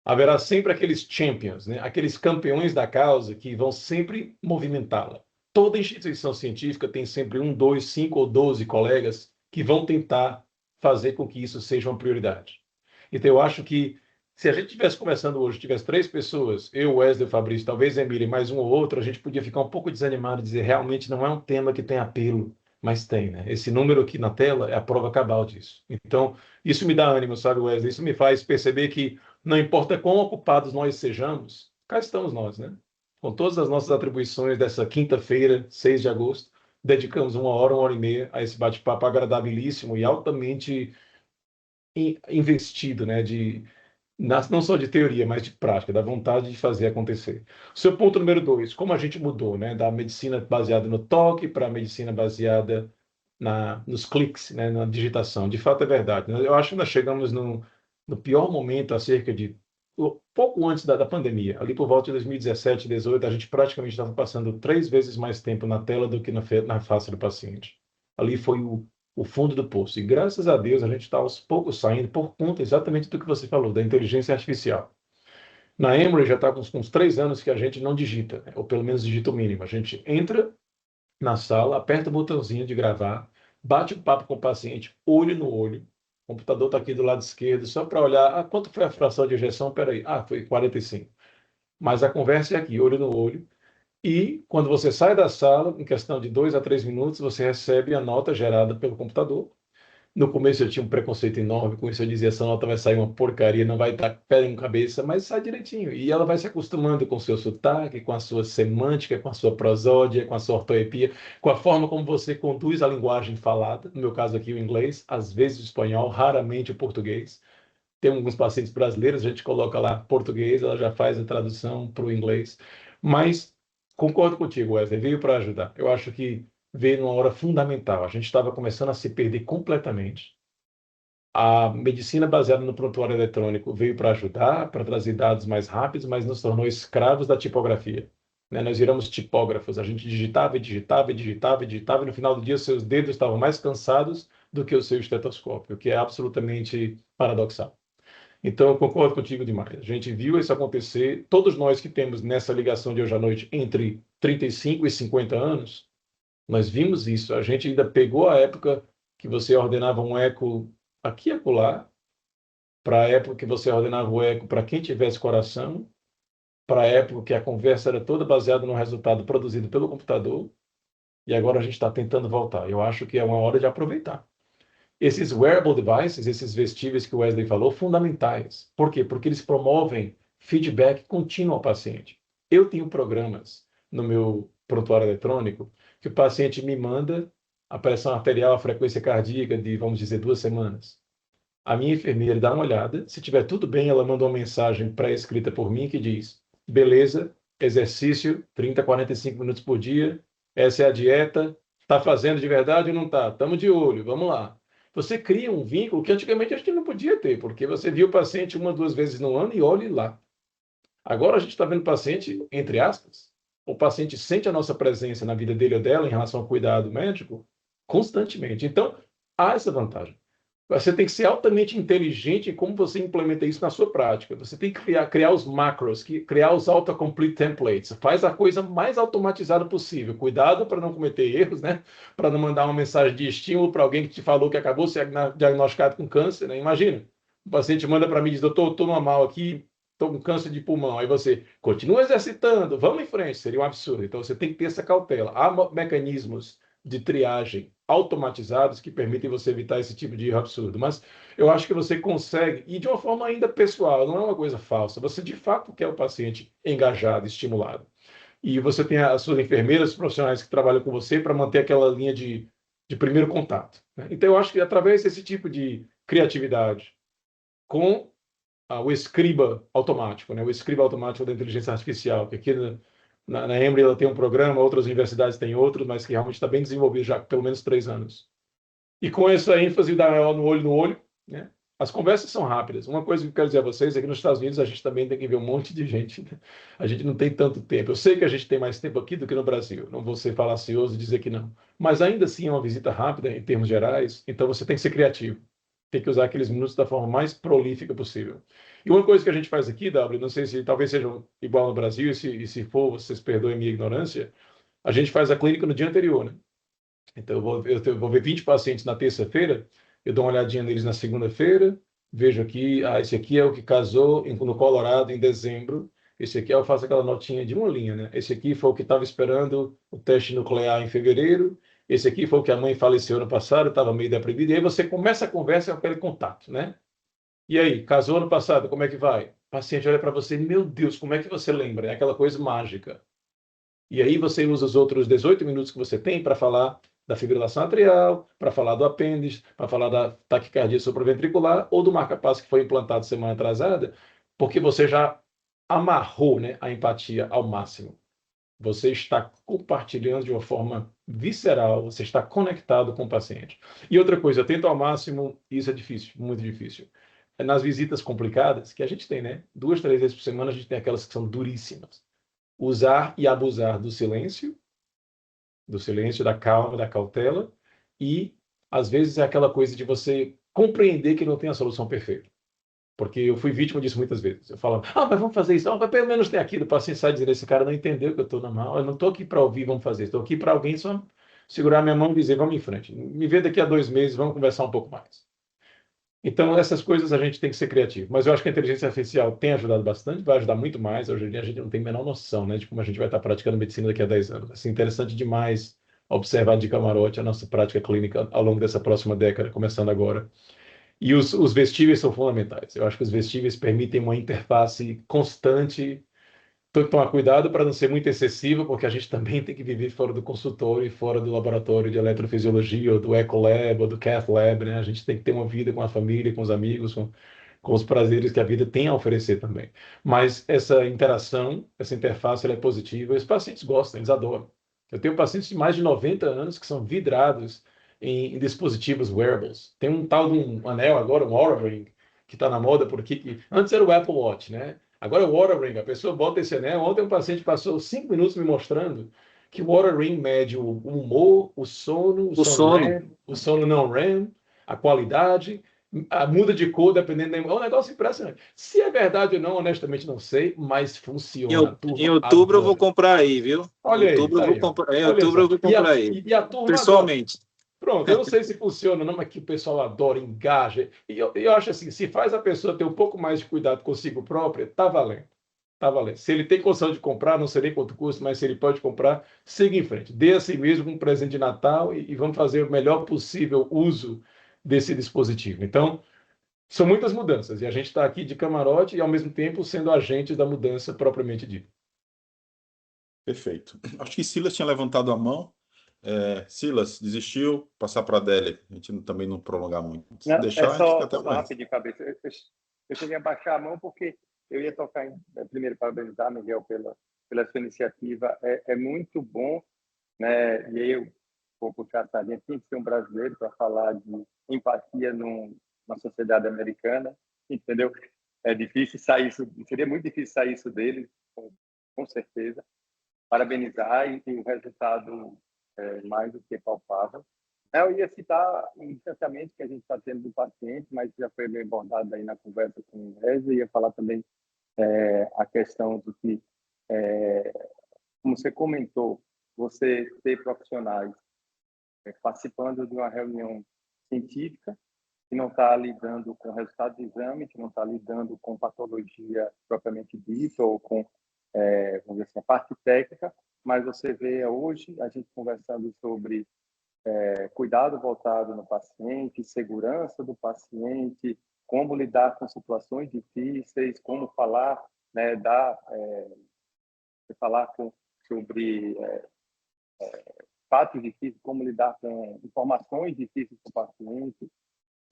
Haverá sempre aqueles champions, né? Aqueles campeões da causa que vão sempre movimentá-la. Toda instituição científica tem sempre 1, 2, 5 ou 12 colegas que vão tentar fazer com que isso seja uma prioridade. Então, eu acho que se a gente estivesse conversando hoje, tivesse 3 pessoas, eu, Wesley, Fabrício, talvez a Emília, mais um ou outro, a gente podia ficar um pouco desanimado e dizer, realmente não é um tema que tem apelo, mas tem, né? Esse número aqui na tela é a prova cabal disso. Então, isso me dá ânimo, sabe, Wesley? Isso me faz perceber que não importa quão ocupados nós sejamos, cá estamos nós, né? Com todas as nossas atribuições dessa quinta-feira, 6 de agosto, dedicamos 1 hora e meia a esse bate-papo agradabilíssimo e altamente investido, né? Não só de teoria, mas de prática, da vontade de fazer acontecer. Seu ponto número 2, como a gente mudou, né, da medicina baseada no toque para a medicina baseada nos cliques, né, na digitação. De fato é verdade, né? Eu acho que nós chegamos no pior momento acerca de pouco antes da pandemia, ali por volta de 2017, 2018, a gente praticamente estava passando 3 vezes mais tempo na tela do que na face do paciente. Ali foi o fundo do poço. E graças a Deus a gente está aos poucos saindo por conta exatamente do que você falou, da inteligência artificial. Na Emory já está com uns 3 anos que a gente não digita, né? Ou pelo menos digita o mínimo. A gente entra na sala, aperta o botãozinho de gravar, bate o papo com o paciente, olho no olho. O computador está aqui do lado esquerdo, só para olhar, quanto foi a fração de ejeção? Peraí, foi 45. Mas a conversa é aqui, olho no olho. E quando você sai da sala, em questão de 2 a 3 minutos, você recebe a nota gerada pelo computador. No começo eu tinha um preconceito enorme com isso, eu dizia, essa nota vai sair uma porcaria, não vai estar pé em cabeça, mas sai direitinho. E ela vai se acostumando com o seu sotaque, com a sua semântica, com a sua prosódia, com a sua ortoepia, com a forma como você conduz a linguagem falada, no meu caso aqui o inglês, às vezes o espanhol, raramente o português. Tem alguns pacientes brasileiros, a gente coloca lá português, ela já faz a tradução para o inglês. Mas concordo contigo, Wesley, veio para ajudar. Eu acho que veio numa hora fundamental. A gente estava começando a se perder completamente. A medicina baseada no prontuário eletrônico veio para ajudar, para trazer dados mais rápidos, mas nos tornou escravos da tipografia. Né? Nós viramos tipógrafos. A gente digitava, e digitava, e digitava, e digitava, e no final do dia seus dedos estavam mais cansados do que o seu estetoscópio, o que é absolutamente paradoxal. Então, eu concordo contigo demais. A gente viu isso acontecer. Todos nós que temos nessa ligação de hoje à noite entre 35 e 50 anos, nós vimos isso. A gente ainda pegou a época que você ordenava um eco aqui e acolá, para a época que você ordenava o eco para quem tivesse coração, para a época que a conversa era toda baseada no resultado produzido pelo computador, e agora a gente está tentando voltar. Eu acho que é uma hora de aproveitar. Esses wearable devices, esses vestíveis que o Wesley falou, fundamentais. Por quê? Porque eles promovem feedback contínuo ao paciente. Eu tenho programas no meu prontuário eletrônico que o paciente me manda a pressão arterial, a frequência cardíaca de, vamos dizer, 2 semanas. A minha enfermeira dá uma olhada, se tiver tudo bem, ela manda uma mensagem pré-escrita por mim que diz: beleza, exercício, 30, 45 minutos por dia, essa é a dieta, está fazendo de verdade ou não está? Estamos de olho, vamos lá. Você cria um vínculo que antigamente a gente não podia ter, porque você via o paciente 1, 2 vezes no ano e olhe lá. Agora a gente está vendo o paciente, entre aspas, o paciente sente a nossa presença na vida dele ou dela em relação ao cuidado médico constantemente. Então, há essa vantagem. Você tem que ser altamente inteligente em como você implementa isso na sua prática. Você tem que criar os macros, criar os autocomplete templates. Faz a coisa mais automatizada possível. Cuidado para não cometer erros, né? Para não mandar uma mensagem de estímulo para alguém que te falou que acabou de ser diagnosticado com câncer. Né? Imagina, o paciente manda para mim e diz: doutor, estou normal aqui, estou com câncer de pulmão. Aí você continua exercitando, vamos em frente. Seria um absurdo. Então você tem que ter essa cautela. Há mecanismos de triagem automatizados que permitem você evitar esse tipo de erro absurdo. Mas eu acho que você consegue, e de uma forma ainda pessoal, não é uma coisa falsa. Você de fato quer o paciente engajado, estimulado. E você tem as suas enfermeiras profissionais que trabalham com você para manter aquela linha de primeiro contato. Né? Então eu acho que através desse tipo de criatividade, com o escriba automático, né? O escriba automático da inteligência artificial, que aqui na Emory ela tem um programa, outras universidades têm outros, mas que realmente está bem desenvolvido já há pelo menos 3 anos. E com essa ênfase da no olho, né? As conversas são rápidas. Uma coisa que eu quero dizer a vocês é que nos Estados Unidos a gente também tem que ver um monte de gente. Né? A gente não tem tanto tempo. Eu sei que a gente tem mais tempo aqui do que no Brasil. Não vou ser falacioso e dizer que não. Mas ainda assim é uma visita rápida em termos gerais. Então você tem que ser criativo. Tem que usar aqueles minutos da forma mais prolífica possível. E uma coisa que a gente faz aqui, W, não sei se talvez seja igual no Brasil, e se for, vocês perdoem a minha ignorância, a gente faz a clínica no dia anterior, né? Então, eu vou ver 20 pacientes na terça-feira, eu dou uma olhadinha neles na segunda-feira, vejo aqui, esse aqui é o que casou no Colorado em dezembro, esse aqui eu faço aquela notinha de uma linha, né? Esse aqui foi o que estava esperando o teste nuclear em fevereiro, esse aqui foi o que a mãe faleceu ano passado, estava meio deprimida, e aí você começa a conversa com aquele contato, né? E aí, casou ano passado, como é que vai? O paciente olha para você, meu Deus, como é que você lembra? É aquela coisa mágica. E aí você usa os outros 18 minutos que você tem para falar da fibrilação atrial, para falar do apêndice, para falar da taquicardia supraventricular ou do marca-passo que foi implantado semana atrasada, porque você já amarrou, né, a empatia ao máximo. Você está compartilhando de uma forma visceral, você está conectado com o paciente. E outra coisa, tenta ao máximo, isso é difícil, muito difícil. Nas visitas complicadas, que a gente tem, né? 2, 3 vezes por semana, a gente tem aquelas que são duríssimas. Usar e abusar do silêncio, da calma, da cautela, e às vezes é aquela coisa de você compreender que não tem a solução perfeita. Porque eu fui vítima disso muitas vezes. Eu falava, mas vamos fazer isso. Mas pelo menos tem aquilo. O paciente sai dizendo, esse cara não entendeu que eu estou na mal. Eu não estou aqui para ouvir, vamos fazer. Estou aqui para alguém só segurar minha mão e dizer, vamos em frente. Me vê daqui a 2 meses, vamos conversar um pouco mais. Então, essas coisas a gente tem que ser criativo. Mas eu acho que a inteligência artificial tem ajudado bastante, vai ajudar muito mais. Hoje em dia a gente não tem a menor noção, né, de como a gente vai estar praticando medicina daqui a 10 anos. Assim, interessante demais observar de camarote a nossa prática clínica ao longo dessa próxima década, começando agora. E os vestíveis são fundamentais. Eu acho que os vestíveis permitem uma interface constante. Tem que tomar cuidado para não ser muito excessivo, porque a gente também tem que viver fora do consultório e fora do laboratório de eletrofisiologia, ou do Ecolab, ou do Cath Lab, né? A gente tem que ter uma vida com a família, com os amigos, com os prazeres que a vida tem a oferecer também. Mas essa interação, essa interface, ela é positiva. Os pacientes gostam, eles adoram. Eu tenho pacientes de mais de 90 anos que são vidrados em dispositivos wearables. Tem um tal de um anel agora, um Oura Ring, que está na moda por aqui, que antes era o Apple Watch, né? Agora é o Oura Ring, a pessoa bota esse anel. Ontem um paciente passou 5 minutos me mostrando que o Oura Ring mede o humor, o sono, o sono REM, o sono não REM, a qualidade. muda de cor dependendo da... É um negócio impressionante. Se é verdade ou não, honestamente não sei, mas funciona. A Em turma outubro eu vou adora. comprar aí, viu? Em Olha aí, outubro tá eu vou aí, ó. comprar, em Olha outubro só. eu vou comprar aí, E a turma adora. pessoalmente. Pronto, eu não sei se funciona, não, mas que o pessoal adora, engaja. E eu acho assim, se faz a pessoa ter um pouco mais de cuidado consigo própria, tá valendo. Tá valendo. Se ele tem condição de comprar, não sei nem quanto custa, mas se ele pode comprar, siga em frente. Dê a si mesmo um presente de Natal e vamos fazer o melhor possível uso desse dispositivo. Então, são muitas mudanças e a gente está aqui de camarote e, ao mesmo tempo, sendo agentes da mudança propriamente dita. Perfeito. Acho que Silas tinha levantado a mão. Silas, desistiu, passar para a Adélia. A gente também não prolongar muito. Se Não, deixar, a gente fica até só amanhã. rapidinho, cabeça. Eu cheguei a baixar a mão porque eu ia tocar primeiro parabenizar, Miguel, pela sua iniciativa. É muito bom, né? E aí eu vou puxar a sardinha. Tem que ser um brasileiro para falar de empatia numa sociedade americana, entendeu? É difícil sair isso, seria muito difícil sair isso dele, com certeza. Parabenizar e o resultado é mais do que palpável. Eu ia citar o distanciamento que a gente está tendo do paciente, mas já foi bem abordado aí na conversa com o Reza. Ia falar também a questão do que, como você comentou, você ter profissionais participando de uma reunião científica que não está lidando com o resultado do exame, que não está lidando com patologia propriamente dita ou com, vamos dizer assim, a parte técnica, mas você vê hoje a gente conversando sobre cuidado voltado no paciente, segurança do paciente, como lidar com situações difíceis, como falar, né, falar sobre fatos difíceis, como lidar com informações difíceis para o paciente,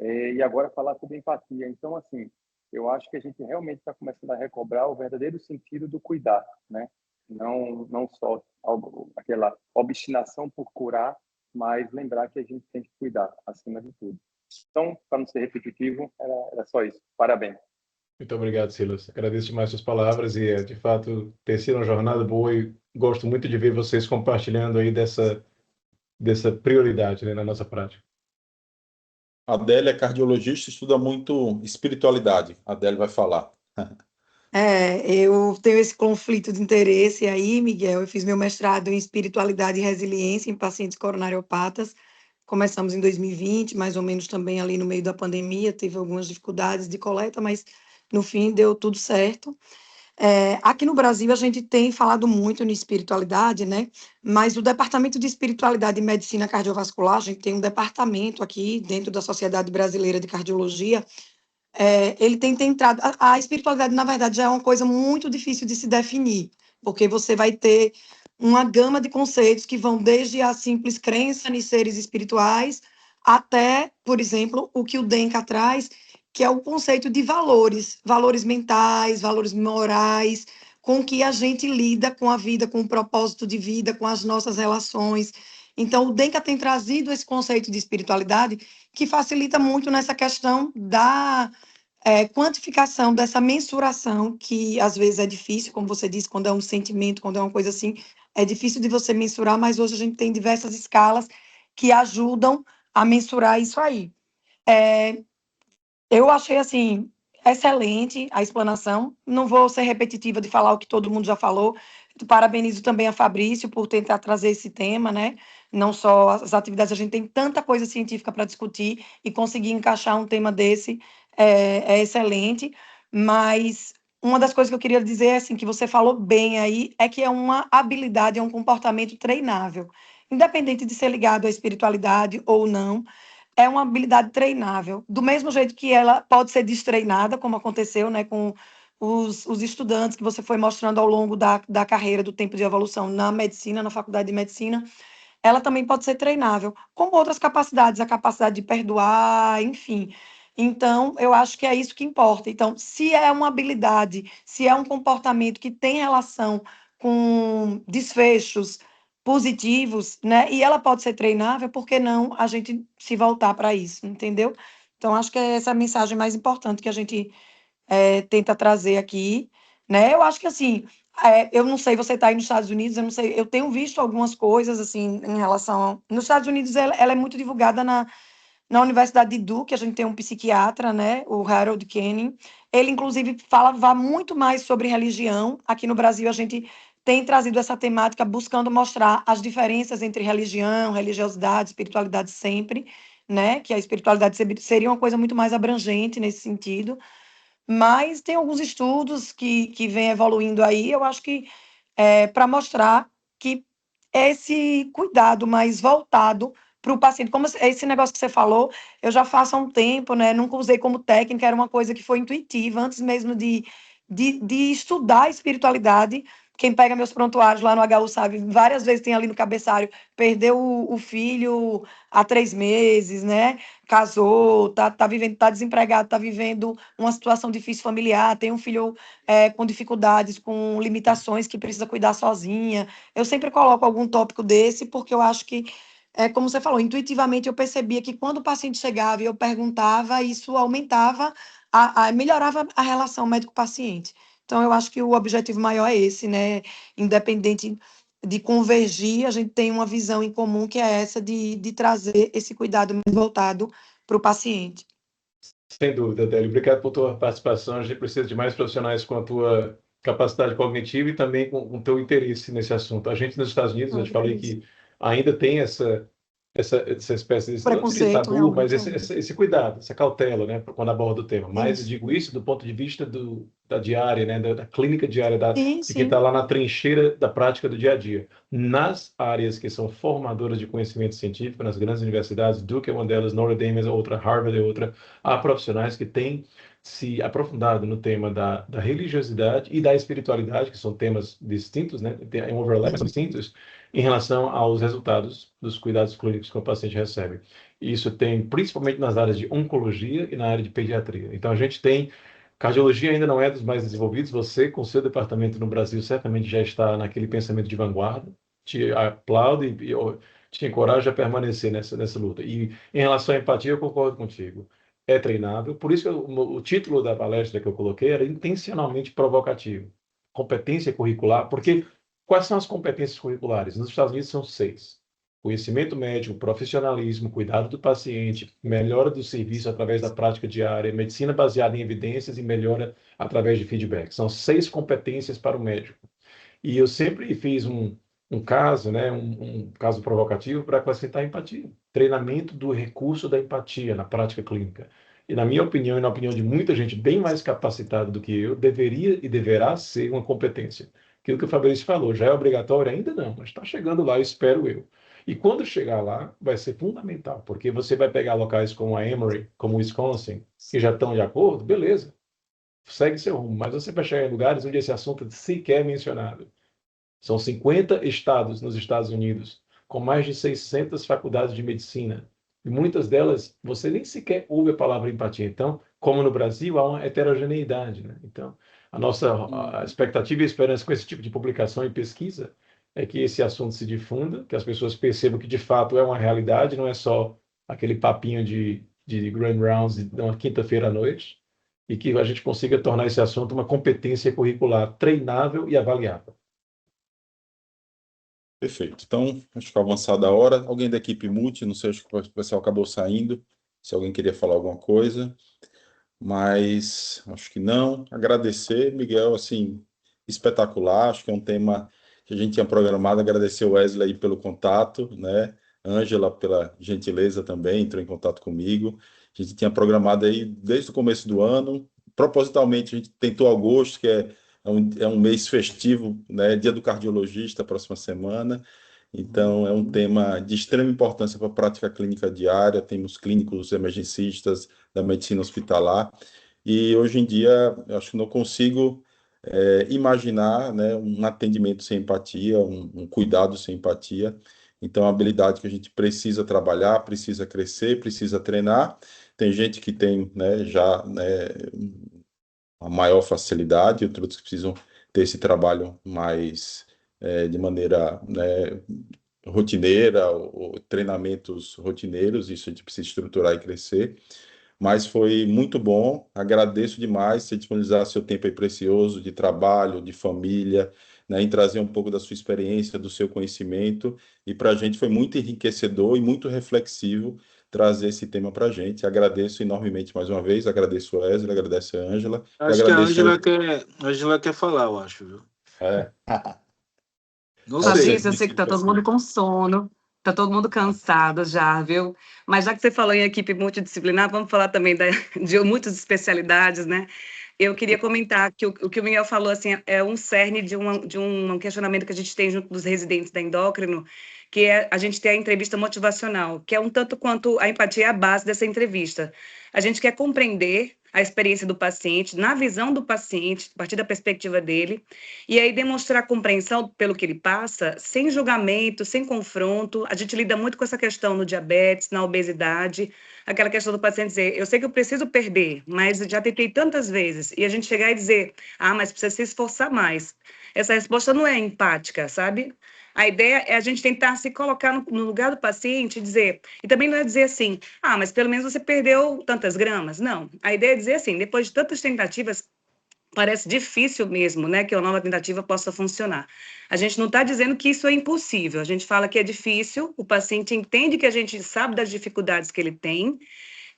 e agora falar sobre empatia. Então, assim, eu acho que a gente realmente está começando a recobrar o verdadeiro sentido do cuidar, né? Não só aquela obstinação por curar, mas lembrar que a gente tem que cuidar, acima de tudo. Então, para não ser repetitivo, era só isso. Parabéns. Muito obrigado, Silas. Agradeço demais suas palavras e, de fato, ter sido uma jornada boa e gosto muito de ver vocês compartilhando aí dessa prioridade, né, na nossa prática. A Adélia é cardiologista, estuda muito espiritualidade. A Adélia vai falar. Eu tenho esse conflito de interesse aí, Miguel. Eu fiz meu mestrado em espiritualidade e resiliência em pacientes coronariopatas. Começamos em 2020, mais ou menos também ali no meio da pandemia, teve algumas dificuldades de coleta, mas no fim deu tudo certo. Aqui no Brasil a gente tem falado muito em espiritualidade, né? Mas o Departamento de Espiritualidade e Medicina Cardiovascular, a gente tem um departamento aqui dentro da Sociedade Brasileira de Cardiologia, ele tem tentado. A espiritualidade, na verdade, já é uma coisa muito difícil de se definir, porque você vai ter uma gama de conceitos que vão desde a simples crença em seres espirituais até, por exemplo, o que o Denka traz, que é o conceito de valores, valores mentais, valores morais, com que a gente lida com a vida, com o propósito de vida, com as nossas relações. Então, o Denka tem trazido esse conceito de espiritualidade que facilita muito nessa questão da quantificação, dessa mensuração, que às vezes é difícil, como você disse, quando é um sentimento, quando é uma coisa assim, é difícil de você mensurar, mas hoje a gente tem diversas escalas que ajudam a mensurar isso aí. Eu achei, assim, excelente a explanação. Não vou ser repetitiva de falar o que todo mundo já falou. Parabenizo também a Fabrício por tentar trazer esse tema, né? Não só as atividades, a gente tem tanta coisa científica para discutir e conseguir encaixar um tema desse é excelente. Mas uma das coisas que eu queria dizer, assim, que você falou bem aí, é que é uma habilidade, é um comportamento treinável. Independente de ser ligado à espiritualidade ou não, é uma habilidade treinável. Do mesmo jeito que ela pode ser destreinada, como aconteceu, né, com os estudantes que você foi mostrando ao longo da carreira, do tempo de evolução na medicina, na faculdade de medicina, ela também pode ser treinável, como outras capacidades, a capacidade de perdoar, enfim. Então, eu acho que é isso que importa. Então, se é uma habilidade, se é um comportamento que tem relação com desfechos positivos, né? E ela pode ser treinável, por que não a gente se voltar para isso, entendeu? Então, acho que é essa a mensagem mais importante que a gente tenta trazer aqui, né? Eu acho que assim, eu não sei, você está aí nos Estados Unidos, eu não sei, eu tenho visto algumas coisas assim em relação. Nos Estados Unidos ela é muito divulgada Na Universidade de Duke, a gente tem um psiquiatra, né, o Harold Kenning. Ele, inclusive, falava muito mais sobre religião. Aqui no Brasil, a gente tem trazido essa temática buscando mostrar as diferenças entre religião, religiosidade, espiritualidade sempre, né? Que a espiritualidade seria uma coisa muito mais abrangente nesse sentido. Mas tem alguns estudos que vêm evoluindo aí, eu acho que para mostrar que esse cuidado mais voltado para o paciente, como esse negócio que você falou, eu já faço há um tempo, né? Nunca usei como técnica, era uma coisa que foi intuitiva, antes mesmo de estudar a espiritualidade. Quem pega meus prontuários lá no HU sabe, várias vezes tem ali no cabeçalho, perdeu o filho há 3 meses, né? Casou, tá vivendo, tá desempregado, tá vivendo uma situação difícil familiar, tem um filho com dificuldades, com limitações que precisa cuidar sozinha. Eu sempre coloco algum tópico desse, porque eu acho que, como você falou, intuitivamente eu percebia que quando o paciente chegava e eu perguntava, isso aumentava, melhorava a relação médico-paciente. Então, eu acho que o objetivo maior é esse, né? Independente de convergir, a gente tem uma visão em comum, que é essa de trazer esse cuidado mais voltado para o paciente. Sem dúvida, Adélio. Obrigado por tua participação. A gente precisa de mais profissionais com a tua capacidade cognitiva e também com o teu interesse nesse assunto. A gente nos Estados Unidos, eu te falei que ainda tem essa espécie de, não diria Preconceito, tabu, mas realmente. esse cuidado, essa cautela, né, quando aborda o tema. Mas eu Isso. digo isso do ponto de vista da diária, né, da clínica diária, Sim, de quem está sim. lá na trincheira da prática do dia a dia. Nas áreas que são formadoras de conhecimento científico, nas grandes universidades, Duke é uma delas, Notre Dame é outra, Harvard é outra, há profissionais que têm se aprofundado no tema da religiosidade e da espiritualidade, que são temas distintos, né, tem um overlap, mas são distintos, em relação aos resultados dos cuidados clínicos que o paciente recebe. Isso tem principalmente nas áreas de oncologia e na área de pediatria. Então, a gente tem. Cardiologia ainda não é dos mais desenvolvidos. Você, com seu departamento no Brasil, certamente já está naquele pensamento de vanguarda. Te aplaudo e eu te encorajo a permanecer nessa luta. E em relação à empatia, eu concordo contigo. É treinável. Por isso que o título da palestra que eu coloquei era intencionalmente provocativo. Competência curricular, porque quais são as competências curriculares? Nos Estados Unidos são 6. Conhecimento médico, profissionalismo, cuidado do paciente, melhora do serviço através da prática diária, medicina baseada em evidências e melhora através de feedback. São 6 competências para o médico. E eu sempre fiz um caso, né, um caso provocativo para acrescentar empatia. Treinamento do recurso da empatia na prática clínica. E na minha opinião, e na opinião de muita gente bem mais capacitada do que eu, deveria e deverá ser uma competência. Aquilo que o Fabrício falou, já é obrigatório? Ainda não, mas está chegando lá, eu espero eu. E quando chegar lá, vai ser fundamental, porque você vai pegar locais como a Emory, como o Wisconsin, que já estão de acordo, beleza, segue seu rumo, mas você vai chegar em lugares onde esse assunto sequer é mencionado. São 50 estados nos Estados Unidos, com mais de 600 faculdades de medicina. E muitas delas você nem sequer ouve a palavra empatia. Então, como no Brasil, há uma heterogeneidade, né? Então, a expectativa e a esperança com esse tipo de publicação e pesquisa é que esse assunto se difunda, que as pessoas percebam que de fato é uma realidade, não é só aquele papinho de grand rounds de uma quinta-feira à noite, e que a gente consiga tornar esse assunto uma competência curricular treinável e avaliável. Perfeito. Então, acho que avançada a hora. Alguém da equipe multi, não sei, acho que o pessoal acabou saindo. Se alguém queria falar alguma coisa, mas acho que não. Agradecer, Miguel, assim, espetacular. Acho que é um tema que a gente tinha programado. Agradecer o Wesley pelo contato, né? Ângela pela gentileza também, entrou em contato comigo. A gente tinha programado aí desde o começo do ano. Propositalmente, a gente tentou agosto, que é um mês festivo, né? Dia do cardiologista, próxima semana. Então, é um tema de extrema importância para a prática clínica diária. Temos clínicos emergencistas da medicina hospitalar. E hoje em dia, eu acho que não consigo imaginar, né, um atendimento sem empatia, um cuidado sem empatia. Então, é uma habilidade que a gente precisa trabalhar, precisa crescer, precisa treinar. Tem gente que tem, né, já, né, a maior facilidade, outros que precisam ter esse trabalho mais de maneira, né, rotineira, ou treinamentos rotineiros, isso a gente precisa estruturar e crescer. Mas foi muito bom, agradeço demais você disponibilizar seu tempo aí precioso de trabalho, de família, né, em trazer um pouco da sua experiência, do seu conhecimento, e para a gente foi muito enriquecedor e muito reflexivo trazer esse tema para a gente. Agradeço enormemente mais uma vez, agradeço a Wesley, agradeço a Ângela. Acho que a Ângela quer falar, eu acho, viu? Não sei. Fabrício, eu sei que está todo mundo com sono, está todo mundo cansado já, viu? Mas já que você falou em equipe multidisciplinar, vamos falar também de muitas especialidades, né? Eu queria comentar que o que o Miguel falou assim, é um cerne de um questionamento que a gente tem junto dos residentes da endócrino, que é a gente ter a entrevista motivacional, que é um tanto quanto a empatia é a base dessa entrevista. A gente quer compreender a experiência do paciente, na visão do paciente, a partir da perspectiva dele, e aí demonstrar compreensão pelo que ele passa, sem julgamento, sem confronto. A gente lida muito com essa questão no diabetes, na obesidade, aquela questão do paciente dizer, eu sei que eu preciso perder, mas já tentei tantas vezes, e a gente chegar e dizer, mas precisa se esforçar mais. Essa resposta não é empática, sabe? A ideia é a gente tentar se colocar no lugar do paciente e dizer, e também não é dizer assim, mas pelo menos você perdeu tantas gramas. Não, a ideia é dizer assim, depois de tantas tentativas, parece difícil mesmo, né, que uma nova tentativa possa funcionar. A gente não está dizendo que isso é impossível, a gente fala que é difícil, o paciente entende que a gente sabe das dificuldades que ele tem,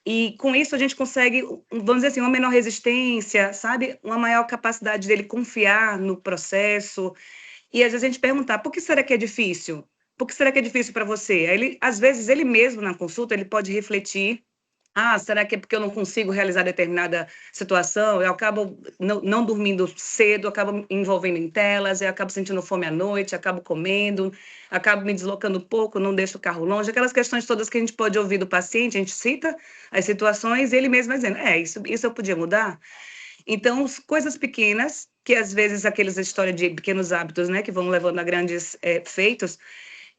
e com isso a gente consegue, vamos dizer assim, uma menor resistência, sabe, uma maior capacidade dele confiar no processo. E às vezes a gente perguntar, por que será que é difícil? Por que será que é difícil para você? Aí às vezes ele mesmo na consulta, ele pode refletir, será que é porque eu não consigo realizar determinada situação? Eu acabo não dormindo cedo, acabo envolvendo em telas, eu acabo sentindo fome à noite, acabo comendo, acabo me deslocando pouco, não deixo o carro longe, aquelas questões todas que a gente pode ouvir do paciente, a gente cita as situações e ele mesmo vai dizendo, isso eu podia mudar? Então, coisas pequenas, que às vezes aquelas histórias de pequenos hábitos, né, que vão levando a grandes feitos,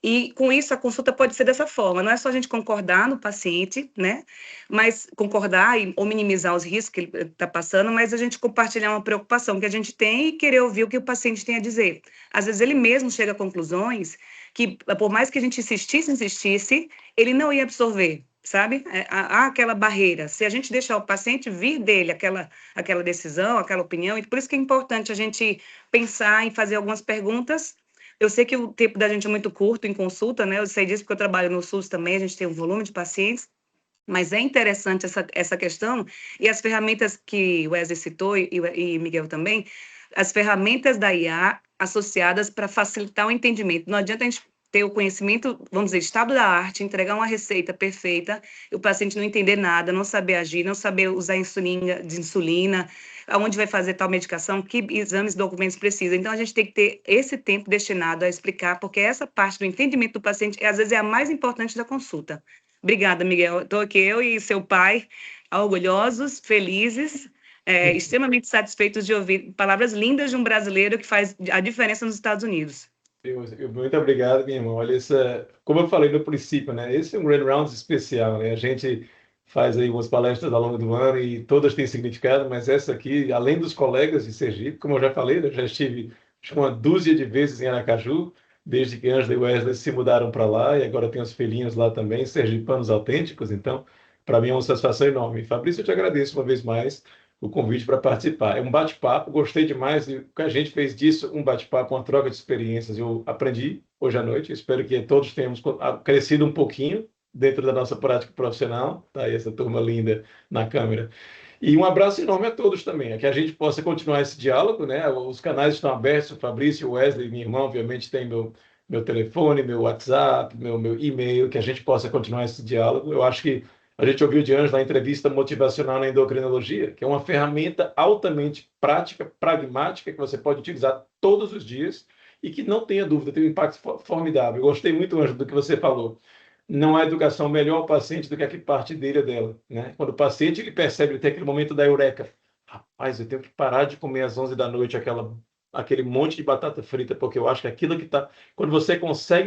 e com isso a consulta pode ser dessa forma, não é só a gente concordar no paciente, né, mas concordar ou minimizar os riscos que ele está passando, mas a gente compartilhar uma preocupação que a gente tem e querer ouvir o que o paciente tem a dizer. Às vezes ele mesmo chega a conclusões que, por mais que a gente insistisse, ele não ia absorver. Sabe? Há aquela barreira. Se a gente deixar o paciente vir dele aquela decisão, aquela opinião, e por isso que é importante a gente pensar em fazer algumas perguntas. Eu sei que o tempo da gente é muito curto em consulta, né? Eu sei disso porque eu trabalho no SUS também, a gente tem um volume de pacientes, mas é interessante essa questão, e as ferramentas que o Wesley citou, e Miguel também, as ferramentas da IA associadas para facilitar o entendimento. Não adianta a gente ter o conhecimento, vamos dizer, estado da arte, entregar uma receita perfeita, e o paciente não entender nada, não saber agir, não saber usar insulina, aonde vai fazer tal medicação, que exames e documentos precisa. Então, a gente tem que ter esse tempo destinado a explicar, porque essa parte do entendimento do paciente, às vezes, é a mais importante da consulta. Obrigada, Miguel. Estou aqui, eu e seu pai, orgulhosos, felizes, extremamente satisfeitos de ouvir palavras lindas de um brasileiro que faz a diferença nos Estados Unidos. Muito obrigado, minha irmã. Olha, como eu falei no princípio, né? Esse é um Grand Rounds especial, né? A gente faz aí umas palestras ao longo do ano e todas têm significado, mas essa aqui, além dos colegas de Sergipe, como eu já falei, eu já estive acho que uma dúzia de vezes em Aracaju, desde que Ângela e Wesley se mudaram para lá, e agora tem os filhinhos lá também, sergipanos autênticos, então, para mim é uma satisfação enorme. Fabrício, eu te agradeço uma vez mais o convite para participar. É um bate-papo, gostei demais, e a gente fez disso um bate-papo, uma troca de experiências. Eu aprendi hoje à noite, espero que todos tenhamos crescido um pouquinho dentro da nossa prática profissional, tá aí essa turma linda na câmera. E um abraço enorme a todos também, que a gente possa continuar esse diálogo, né? Os canais estão abertos, o Fabrício, o Wesley, minha irmã, obviamente, tem meu telefone, meu WhatsApp, meu e-mail, que a gente possa continuar esse diálogo. Eu acho que a gente ouviu de Ângela na entrevista motivacional na endocrinologia, que é uma ferramenta altamente prática, pragmática, que você pode utilizar todos os dias e que, não tenha dúvida, tem um impacto formidável. Eu gostei muito, Ângela, do que você falou. Não há educação melhor ao paciente do que a que parte dele ou dela, né? Quando o paciente ele percebe, ele tem aquele momento da eureka. Rapaz, eu tenho que parar de comer às 11 da noite aquele monte de batata frita, porque eu acho que aquilo que está... Quando você consegue